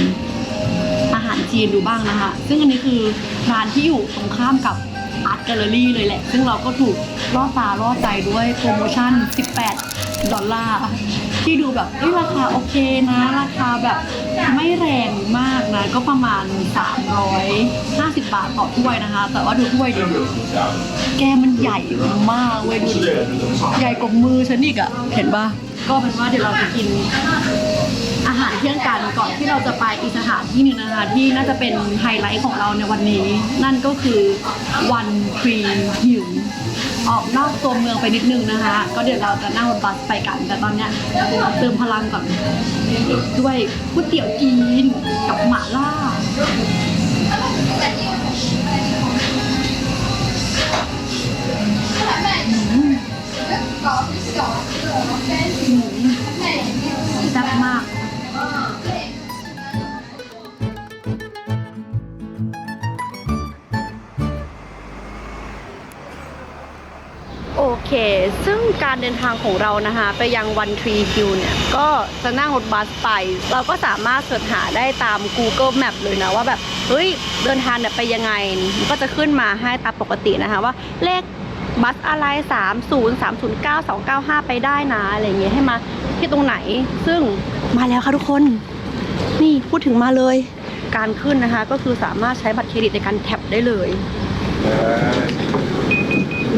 อาหารจีนดูบ้างนะคะซึ่งอันนี้คือร้านที่อยู่ตรงข้ามกับอาร์ตแกลเลอรี่เลยแหละซึ่งเราก็ถูกล่อตาล่อใจด้วยโปรโมชั่น$18ที่ดูแบบราคาโอเคนะราคาแบบไม่แรงมากนะก็ประมาณ350 บาทต่อถ้วยนะคะแต่ว่าดูถ้วยดิแกมันใหญ่มากเว้ยดูดิใหญ่กว่ามือฉันอีกอะเห็นปะก็เป็นว่าเดี๋ยวเราจะกินอาหารเที่ยงกันก่อนที่เราจะไปอีกสถานที่นึงนะคะที่น่าจะเป็นไฮไลท์ของเราในวันนี้นั่นก็คือ One Tree Hill ออกนอกตัวเมืองไปนิดนึงนะคะก็เดี๋ยวเราจะนั่งรถบัสไปกันแต่ตอนเนี้ยเติมพลังก่อนด้วยก๋วยเตี๋ยวจีนกับหม่าล่าแซ่บมากโอเคซึ่งการเดินทางของเรานะคะไปยัง One Tree Hill เนี่ยก็จะนั่งรถบัสไปเราก็สามารถเสิร์ชหาได้ตาม Google Map เลยนะว่าแบบเฮ้ยเดินทางเนี่ยไปยังไงมันก็จะขึ้นมาให้ตามปกตินะคะว่าเลขบัสอะไร30 309 295ไปได้นะอะไรอย่างเงี้ยให้มาที่ตรงไหนซึ่งมาแล้วค่ะทุกคนนี่พูดถึงมาเลยการขึ้นนะคะก็คือสามารถใช้บัตรเครดิตในการแท็บได้เลย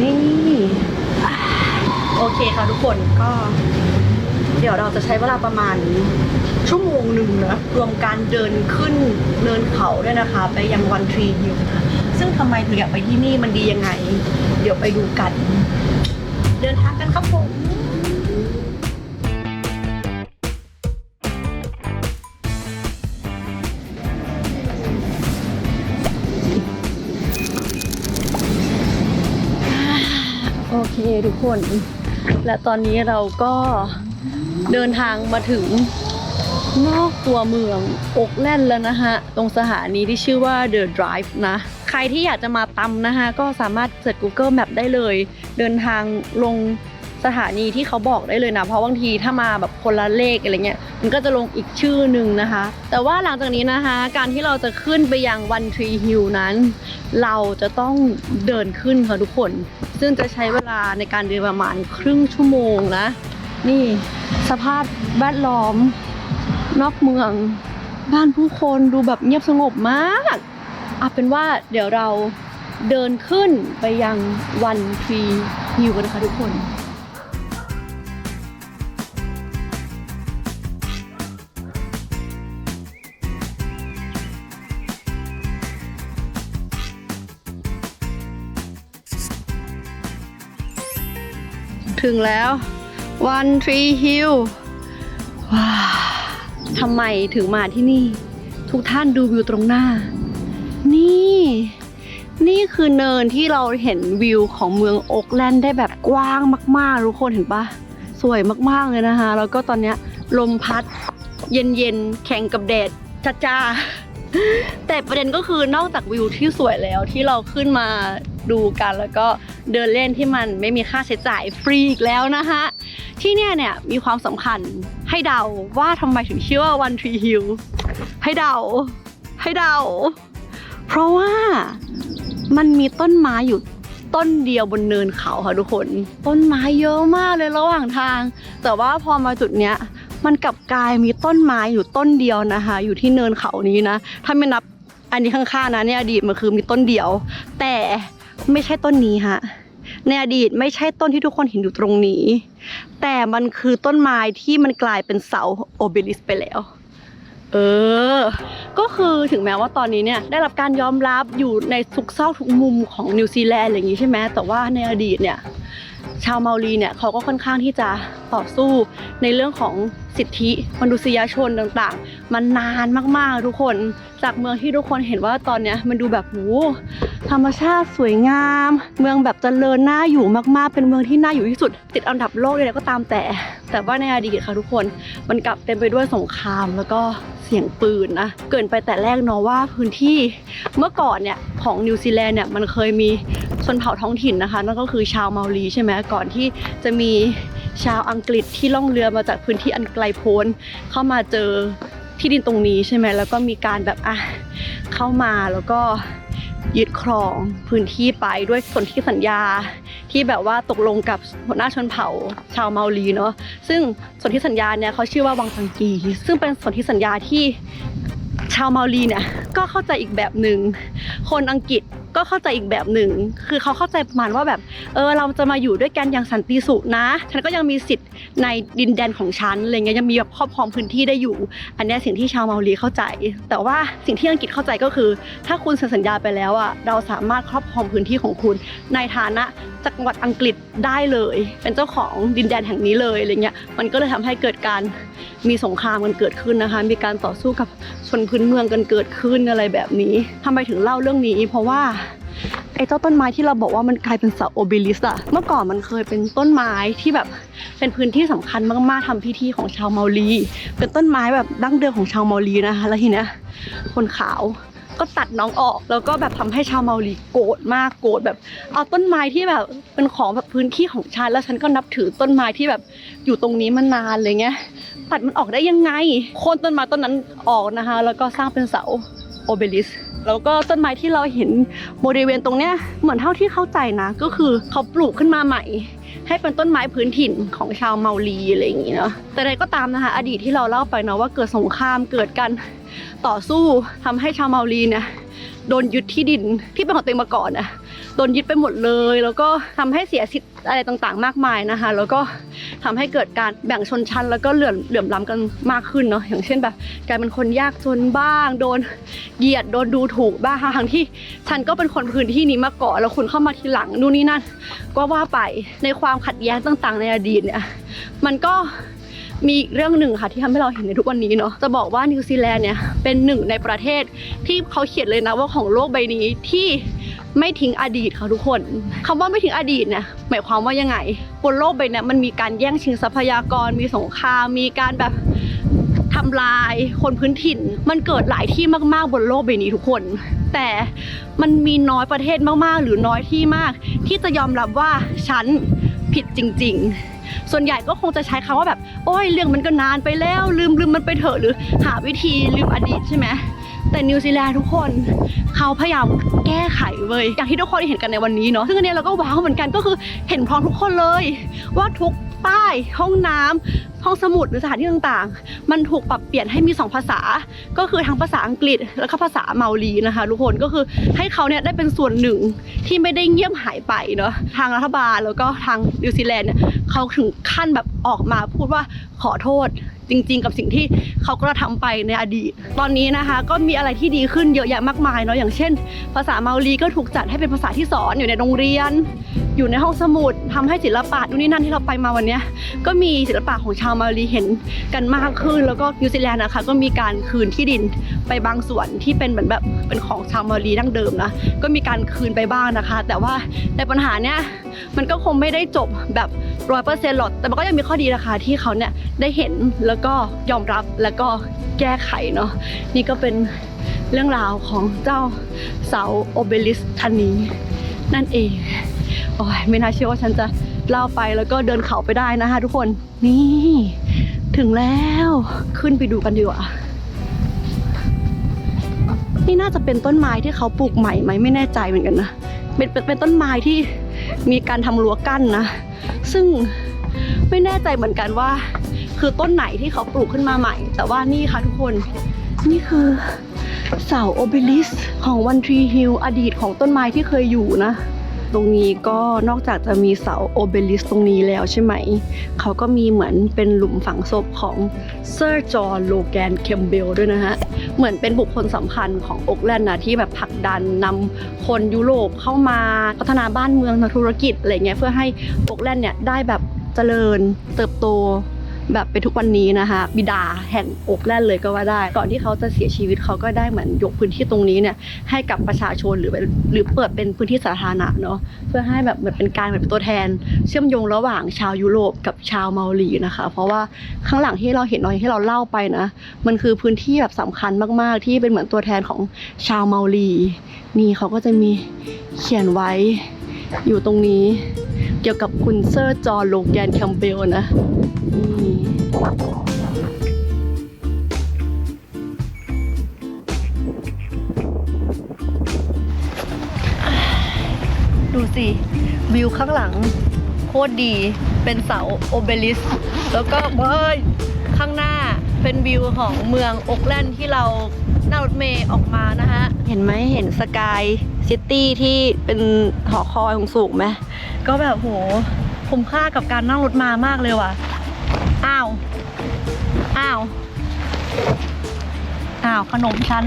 นี่โอเคค่ะทุกคนก็เดี๋ยวเราจะใช้เวลาประมาณชั่วโมงหนึ่งนะรวมการเดินขึ้นเนินเขาด้วยนะคะไปยัง One Tree Hill ค่ะซึ่งทำไมถึงอยากไปที่นี่มันดียังไงเดี๋ยวไปดูกันเดินทางกันครับผมโอเคทุกคนและตอนนี้เราก็เดินทางมาถึงนอกตัวเมืองโอ๊คแลนด์แล้วนะคะตรงสถานีที่ชื่อว่า The Drive นะใครที่อยากจะมาตำนะคะก็สามารถเสิร์ช Google Map ได้เลยเดินทางลงสถานีที่เขาบอกได้เลยนะเพราะบางทีถ้ามาแบบคนละเลขอะไรเงี้ยมันก็จะลงอีกชื่อหนึ่งนะคะแต่ว่าหลังจากนี้นะคะการที่เราจะขึ้นไปยัง One Tree Hill นั้นเราจะต้องเดินขึ้นค่ะทุกคนซึ่งจะใช้เวลาในการเดินประมาณครึ่งชั่วโมงนะนี่สภาพแวดล้อมนอกเมืองบ้านผู้คนดูแบบเงียบสงบมากเป็นว่าเดี๋ยวเรา เดินขึ้นไปยังวันทรีฮิลกันนะคะทุกคนถึงแล้ววันทรีฮิลว้าทำไมถึงมาที่นี่ทุกท่านดูวิวตรงหน้านี่คือเนินที่เราเห็นวิวของเมืองโอ๊คแลนด์ได้แบบกว้างมากๆทุกคนเห็นปะสวยมากๆเลยนะคะแล้วก็ตอนเนี้ยลมพัดเย็นๆแข่งกับแดดจ้าๆแต่ประเด็นก็คือนอกจากวิวที่สวยแล้วที่เราขึ้นมาดูกันแล้วก็เดินเล่นที่มันไม่มีค่าใช้จ่ายฟรีอีกแล้วนะคะที่เนี่ยมีความสำคัญให้เดาว่าทำไมถึงชื่อว่าวันทรีฮิลให้เดาเพราะว่ามันมีต้นไม้อยู่ต้นเดียวบนเนินเขาค่ะทุกคนต้นไม้เยอะมากเลยระหว่างทางแต่ว่าพอมาจุดเนี้ยมันกลับกลายมีต้นไม้อยู่ต้นเดียวนะคะอยู่ที่เนินเขานี้นะถ้าไม่นับอันนี้ข้างๆนะในอดีตมันคือมีต้นเดียวแต่ไม่ใช่ต้นนี้ฮะในอดีตไม่ใช่ต้นที่ทุกคนเห็นอยู่ตรงนี้แต่มันคือต้นไม้ที่มันกลายเป็นเสาโอเบลิสไปแล้วก็คือถึงแม้ว่าตอนนี้เนี่ยได้รับการยอมรับอยู่ในทุกซอกทุกมุมของนิวซีแลนด์อย่างนี้ใช่ไหมแต่ว่าในอดีตเนี่ยชาวเมารีเนี่ยเขาก็ค่อนข้างที่จะต่อสู้ในเรื่องของสิทธิมนุษยชนต่างๆมันนานมากๆทุกคนจากเมืองที่ทุกคนเห็นว่าตอนเนี้ยมันดูแบบธรรมชาติสวยงามเมืองแบบเจริญน่าอยู่มากๆเป็นเมืองที่น่าอยู่ที่สุดติดอันดับโลกเลยก็ตามแต่ว่าในอดีตค่ะทุกคนมันกลับเต็มไปด้วยสงครามแล้วก็เสียงปืนนะเกินไปแต่แรกเนาะว่าพื้นที่เมื่อก่อนเนี่ยของนิวซีแลนด์เนี่ยมันเคยมีชนเผ่าท้องถิ่นนะคะนั่นก็คือชาวเมารีใช่ไหมก่อนที่จะมีชาวอังกฤษที่ล่องเรือมาจากพื้นที่อันไกลโพ้นเข้ามาเจอที่ดินตรงนี้ใช่ไหมแล้วก็มีการแบบเข้ามาแล้วก็ยึดครองพื้นที่ไปด้วยสนธิสัญญาที่แบบว่าตกลงกับหัวหน้าชนเผ่าชาวเมารีเนาะซึ่งสนธิสัญญาเนี่ยเขาชื่อว่าวังสังกีซึ่งเป็นสนธิสัญญาที่ชาวเมารีเนี่ยก็เข้าใจอีกแบบหนึ่งคนอังกฤษก็เข้าใจอีกแบบหนึ่งคือเขาเข้าใจประมาณว่าแบบเราจะมาอยู่ด้วยกันอย่างสันติสุขนะฉันก็ยังมีสิทธิ์ในดินแดนของฉันอะไรเงี้ยยังมีแบบครอบครองพื้นที่ได้อยู่อันนี้สิ่งที่ชาวเมารีเข้าใจแต่ว่าสิ่งที่อังกฤษเข้าใจก็คือถ้าคุณเซ็นสัญญาไปแล้วเราสามารถครอบครองพื้นที่ของคุณในฐานะจังหวัดอังกฤษได้เลยเป็นเจ้าของดินแดนแห่งนี้เลยอะไรเงี้ยมันก็เลยทำให้เกิดการมีสงครามกันเกิดขึ้นนะคะมีการต่อสู้กับชนพื้นเมืองกันเกิดขึ้นอะไรแบบนี้ทำไมถึงเล่าเรื่องนี้เพราะว่าไอ้เจ้าต้นไม้ที่เราบอกว่ามันกลายเป็นเสาโอเบลิสเมื่อก่อนมันเคยเป็นต้นไม้ที่แบบเป็นพื้นที่สำคัญมากๆทำพิธีของชาวเมารีเป็นต้นไม้แบบดั้งเดิมของชาวเมารีนะคะแล้วทีเนี้ยคนขาวก็ตัดน้องออกแล้วก็แบบทำให้ชาวเมารีโกรธมากโกรธแบบเอาต้นไม้ที่แบบเป็นของแบบพื้นที่ของฉันแล้วฉันก็นับถือต้นไม้ที่แบบอยู่ตรงนี้มานานอะไรเงี้ยตัดมันออกได้ยังไงโค่นต้นไม้ต้นนั้นออกนะคะแล้วก็สร้างเป็นเสาโอเบลิสแล้วก็ต้นไม้ที่เราเห็นบริเวณตรงเนี้ยเหมือนเท่าที่เข้าใจนะก็คือเขาปลูกขึ้นมาใหม่ให้เป็นต้นไม้พื้นถิ่นของชาวเมารีอะไรอย่างงี้เนาะแต่ใดก็ตามนะคะอดีตที่เราเล่าไปเนาะว่าเกิดสงครามเกิดการต่อสู้ทำให้ชาวเมารีเนี่ยโดนยึดที่ดินที่เป็นของตัวเองมาก่อนโดนยึดไปหมดเลยแล้วก็ทำให้เสียสิทธิ์อะไรต่างๆมากมายนะคะแล้วก็ทำให้เกิดการแบ่งชนชั้นแล้วก็เหลื่อมล้ำกันมากขึ้นเนาะอย่างเช่นแบบกลายเป็นคนยากจนบ้างโดนเหยียดโดนดูถูกบ้างทั้งที่ฉันก็เป็นคนพื้นที่นี้มาก่อนแล้วคุณเข้ามาทีหลังนู่นนี่นั่นก็ว่าไปในความขัดแย้งต่างๆในอดีตเนี่ยมันก็มีอีกเรื่องหนึ่งค่ะที่ทำให้เราเห็นในทุกวันนี้เนาะจะบอกว่านิวซีแลนด์เนี่ยเป็นหนึ่งในประเทศที่เขาเขียนเลยนะว่าของโลกใบนี้ที่ไม่ทิ้งอดีตค่ะทุกคนคำว่าไม่ทิ้งอดีตเนี่ยหมายความว่ายังไงบนโลกใบนี้มันมีการแย่งชิงทรัพยากรมีสงครามมีการแบบทำลายคนพื้นถิ่นมันเกิดหลายที่มากๆบนโลกใบนี้ทุกคนแต่มันมีน้อยประเทศมากๆหรือน้อยที่มากที่จะยอมรับว่าฉันผิดจริงๆส่วนใหญ่ก็คงจะใช้คำว่าแบบโอ้ยเรื่องมันก็นานไปแล้วลืมมันไปเถอะหรือหาวิธีลืมอดีตใช่ไหมแต่นิวซีแลนด์ทุกคนเขาพยายามแก้ไขเว้ยอย่างที่ทุกคนเห็นกันในวันนี้เนาะซึ่งอันนี้เราก็ว้าวเหมือนกันก็คือเห็นพร้อมทุกคนเลยว่าทุกป้ายห้องน้ำ ห้องสมุดหรือสถานที่ต่างๆมันถูกปรับเปลี่ยนให้มี2ภาษาก็คือทั้งภาษาอังกฤษแล้วก็ภาษาเมาลีนะคะทุกคนก็คือให้เขาเนี่ยได้เป็นส่วนหนึ่งที่ไม่ได้เงียบหายไปเนาะทางรัฐบาลแล้วก็ทางนิวซีแลนด์เนี่ยเขาถึงขั้นแบบออกมาพูดว่าขอโทษจริงๆกับสิ่งที่เขากระทำไปในอดีตตอนนี้นะคะก็มีอะไรที่ดีขึ้นเยอะแยะมากมายเนาะอย่างเช่นภาษาเมาลีก็ถูกจัดให้เป็นภาษาที่สอนอยู่ในโรงเรียนอยู่ในห้องสมุดทำให้ศิลปะนู่นนี่นั่นที่เราไปมาวันนี้ก็มีศิลปะของชาวเมาลีเห็นกันมากขึ้นแล้วก็นิวซีแลนด์นะคะก็มีการคืนที่ดินไปบางส่วนที่เป็นเหมือนแบบเป็นของชาวเมาลีดั้งเดิมนะก็มีการคืนไปบ้างนะคะแต่ว่าในปัญหาเนี้ยมันก็คงไม่ได้จบแบบ100%หรอกแต่มันก็ยังมีข้อดีนะคะที่เขาเนี่ยได้เห็นแล้วก็ยอมรับแล้วก็แก้ไขเนาะนี่ก็เป็นเรื่องราวของเจ้าเสาโอเบลิสท่านนี้นั่นเองโอ้ยไม่น่าเชื่อว่าฉันจะเล่าไปแล้วก็เดินเขาไปได้นะคะทุกคนนี่ถึงแล้วขึ้นไปดูกันดีกว่านี่น่าจะเป็นต้นไม้ที่เขาปลูกใหม่ไหมไม่แน่ใจเหมือนกันนะเป็นต้นไม้ที่มีการทำรั้วกั้นนะซึ่งไม่แน่ใจเหมือนกันว่าคือต้นไหนที่เขาปลูกขึ้นมาใหม่แต่ว่านี่ค่ะทุกคนนี่คือเสาโอเบลิสของวันทรีฮิลอดีตของต้นไม้ที่เคยอยู่นะตรงนี้ก็นอกจากจะมีเสาโอเบลิสตรงนี้แล้วใช่ไหมเขาก็มีเหมือนเป็นหลุมฝังศพของเซอร์จอห์นโลแกนเคมเบลด้วยนะฮะเหมือนเป็นบุคคลสำคัญของโอ๊คแลนด์นะที่แบบผลักดันนำคนยุโรปเข้ามาพัฒนาบ้านเมืองทางธุรกิจอะไรเงี้ยเพื่อให้โอ๊คแลนด์เนี่ยได้แบบเจริญเติบโตแบบเป็นทุกวันนี้นะคะบิดาแห่งโอ๊คแลนด์เลยก็ว่าได้ก่อนที่เขาจะเสียชีวิตเขาก็ได้เหมือนยกพื้นที่ตรงนี้เนี่ยให้กับประชาชนหรือเปิดเป็นพื้นที่สาธารณะเนาะเพื่อให้แบบเหมือนเป็นการเป็นตัวแทนเชื่อมโยงระหว่างชาวยุโรปกับชาวเมาลีนะคะเพราะว่าข้างหลังที่เราเห็นที่เราเล่าไปนะมันคือพื้นที่แบบสำคัญมากๆที่เป็นเหมือนตัวแทนของชาวเมาลีนี่เขาก็จะมีเขียนไว้อยู่ตรงนี้เกี่ยวกับคุณเซอร์จอห์นโลแกนแคมเบลนะนี่ดูสิวิวข้างหลังโคตรดีเป็นเสาโอเบลิสแล้วก็ข้างหน้าเป็นวิวของเมืองโอ๊คแลนด์ที่เรานั่งรถเมล์ออกมานะคะเห็นไหมเห็นสกายซิตี้ที่เป็นหอคอยสูงไหมก็แบบโหคุ้มค่ากับการนั่งรถมามากเลยว่ะอ้าวขนมชั้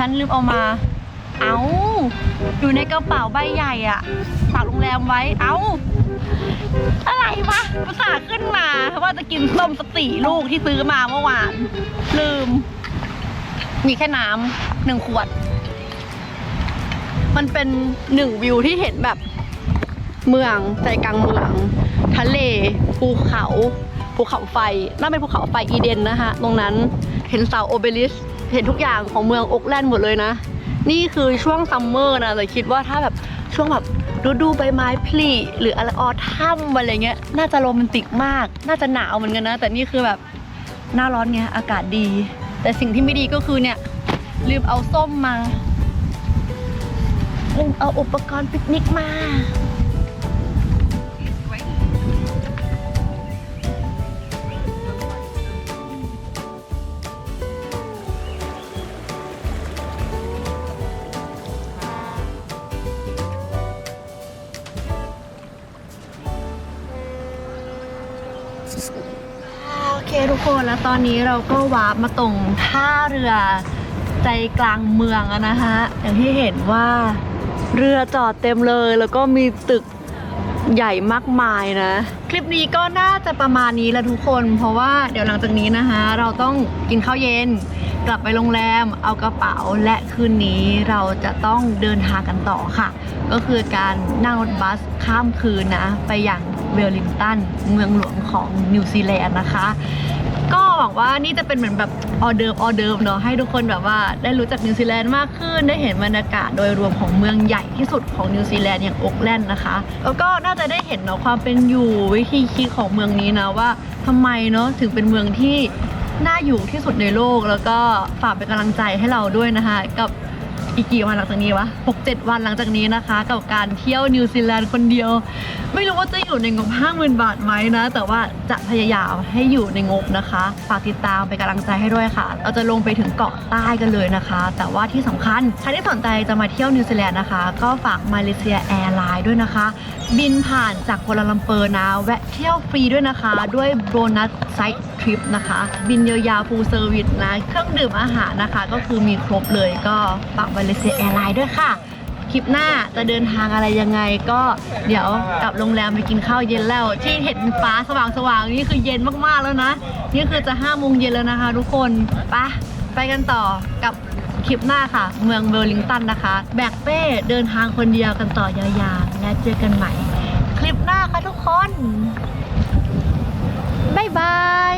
นลืมเอามาอยู่ในกระเป๋าใบใหญ่อะฝากโรงแรมไว้อะไรวะภาษาขึ้นมาเพราะว่าจะกินส้มสัก4 ลูกที่ซื้อมาเมื่อวานลืมมีแค่น้ำ1 ขวดมันเป็น1 วิวที่เห็นแบบเมืองใจกลางเมืองทะเลภูเขาไฟน่าเป็นภูเขาไฟอีเดนนะคะตรงนั้นเห็นเสาโอเบลิสเห็นทุกอย่างของเมืองโอ๊คแลนด์หมดเลยนะนี่คือช่วงซัมเมอร์นะแต่คิดว่าถ้าแบบช่วงแบบฤดูใบไม้ผลิหรืออะไรออทัมอะไรเงี้ยน่าจะโรแมนติกมากน่าจะหนาวเหมือนกันนะแต่นี่คือแบบหน้าร้อนไงอากาศดีแต่สิ่งที่ไม่ดีก็คือเนี่ยลืมเอาส้มมาลืมเอาอุปกรณ์ปิกนิกมาโอเคทุกคนแล้วตอนนี้เราก็วาร์ปมาตรงท่าเรือใจกลางเมืองนะคะอย่างที่เห็นว่าเรือจอดเต็มเลยแล้วก็มีตึกใหญ่มากมายนะคลิปนี้ก็น่าจะประมาณนี้แหละทุกคนเพราะว่าเดี๋ยวหลังจากนี้นะคะเราต้องกินข้าวเย็นกลับไปโรงแรมเอากระเป๋าและคืนนี้เราจะต้องเดินทางกันต่อค่ะก็คือการนั่งรถบัสข้ามคืนนะไปอย่างเวลลิงตันเมืองหลวงของนิวซีแลนด์นะคะก็หวังว่านี่จะเป็นเหมือนแบบออเดิมเนาะให้ทุกคนแบบว่าได้รู้จักนิวซีแลนด์มากขึ้นได้เห็นบรรยากาศโดยรวมของเมืองใหญ่ที่สุดของนิวซีแลนด์อย่างโอ๊คแลนด์นะคะแล้วก็น่าจะได้เห็นเนาะความเป็นอยู่วิธีคิดของเมืองนี้นะว่าทำไมเนาะถึงเป็นเมืองที่น่าอยู่ที่สุดในโลกแล้วก็ฝากเป็นกำลังใจให้เราด้วยนะคะกับ อีกกี่วันหลังจากนี้วะ 6-7 วันหลังจากนี้นะคะกับการเที่ยวนิวซีแลนด์คนเดียว ไม่รู้ว่าจะอยู่ในงบ 50,000 บาทไหมนะ แต่ว่าจะพยายามให้อยู่ในงบนะคะฝากติดตามเป็นกำลังใจให้ด้วยค่ะ เราจะลงไปถึงเกาะใต้กันเลยนะคะ แต่ว่าที่สำคัญใครที่สนใจจะมาเที่ยวนิวซีแลนด์นะคะก็ฝากมาเลเซียแอร์ไลน์ด้วยนะคะบินผ่านจากกัวลาลัมเปอร์นะแวะเที่ยวฟรีด้วยนะคะด้วยโบนัสไซต์ทริปนะคะบินยาวๆฟูลเซอร์วิสนะเครื่องดื่มอาหารนะคะก็คือมีครบเลยก็ฝากมาเลเซียแอร์ไลน์ด้วยค่ะคลิปหน้าจะเดินทางอะไรยังไงก็เดี๋ยวกลับโรงแรมไปกินข้าวเย็นแล้วที่เห็นฟ้าสว่างๆนี่คือเย็นมากๆแล้วนะนี่คือจะ5 โมงเย็นแล้วนะคะทุกคนไปกันต่อกับคลิปหน้าค่ะเมืองเวลลิงตันนะคะแบกเป้เดินทางคนเดียวกันต่อยาวๆและเจอกันใหม่คลิปหน้าค่ะทุกคนบ๊ายบาย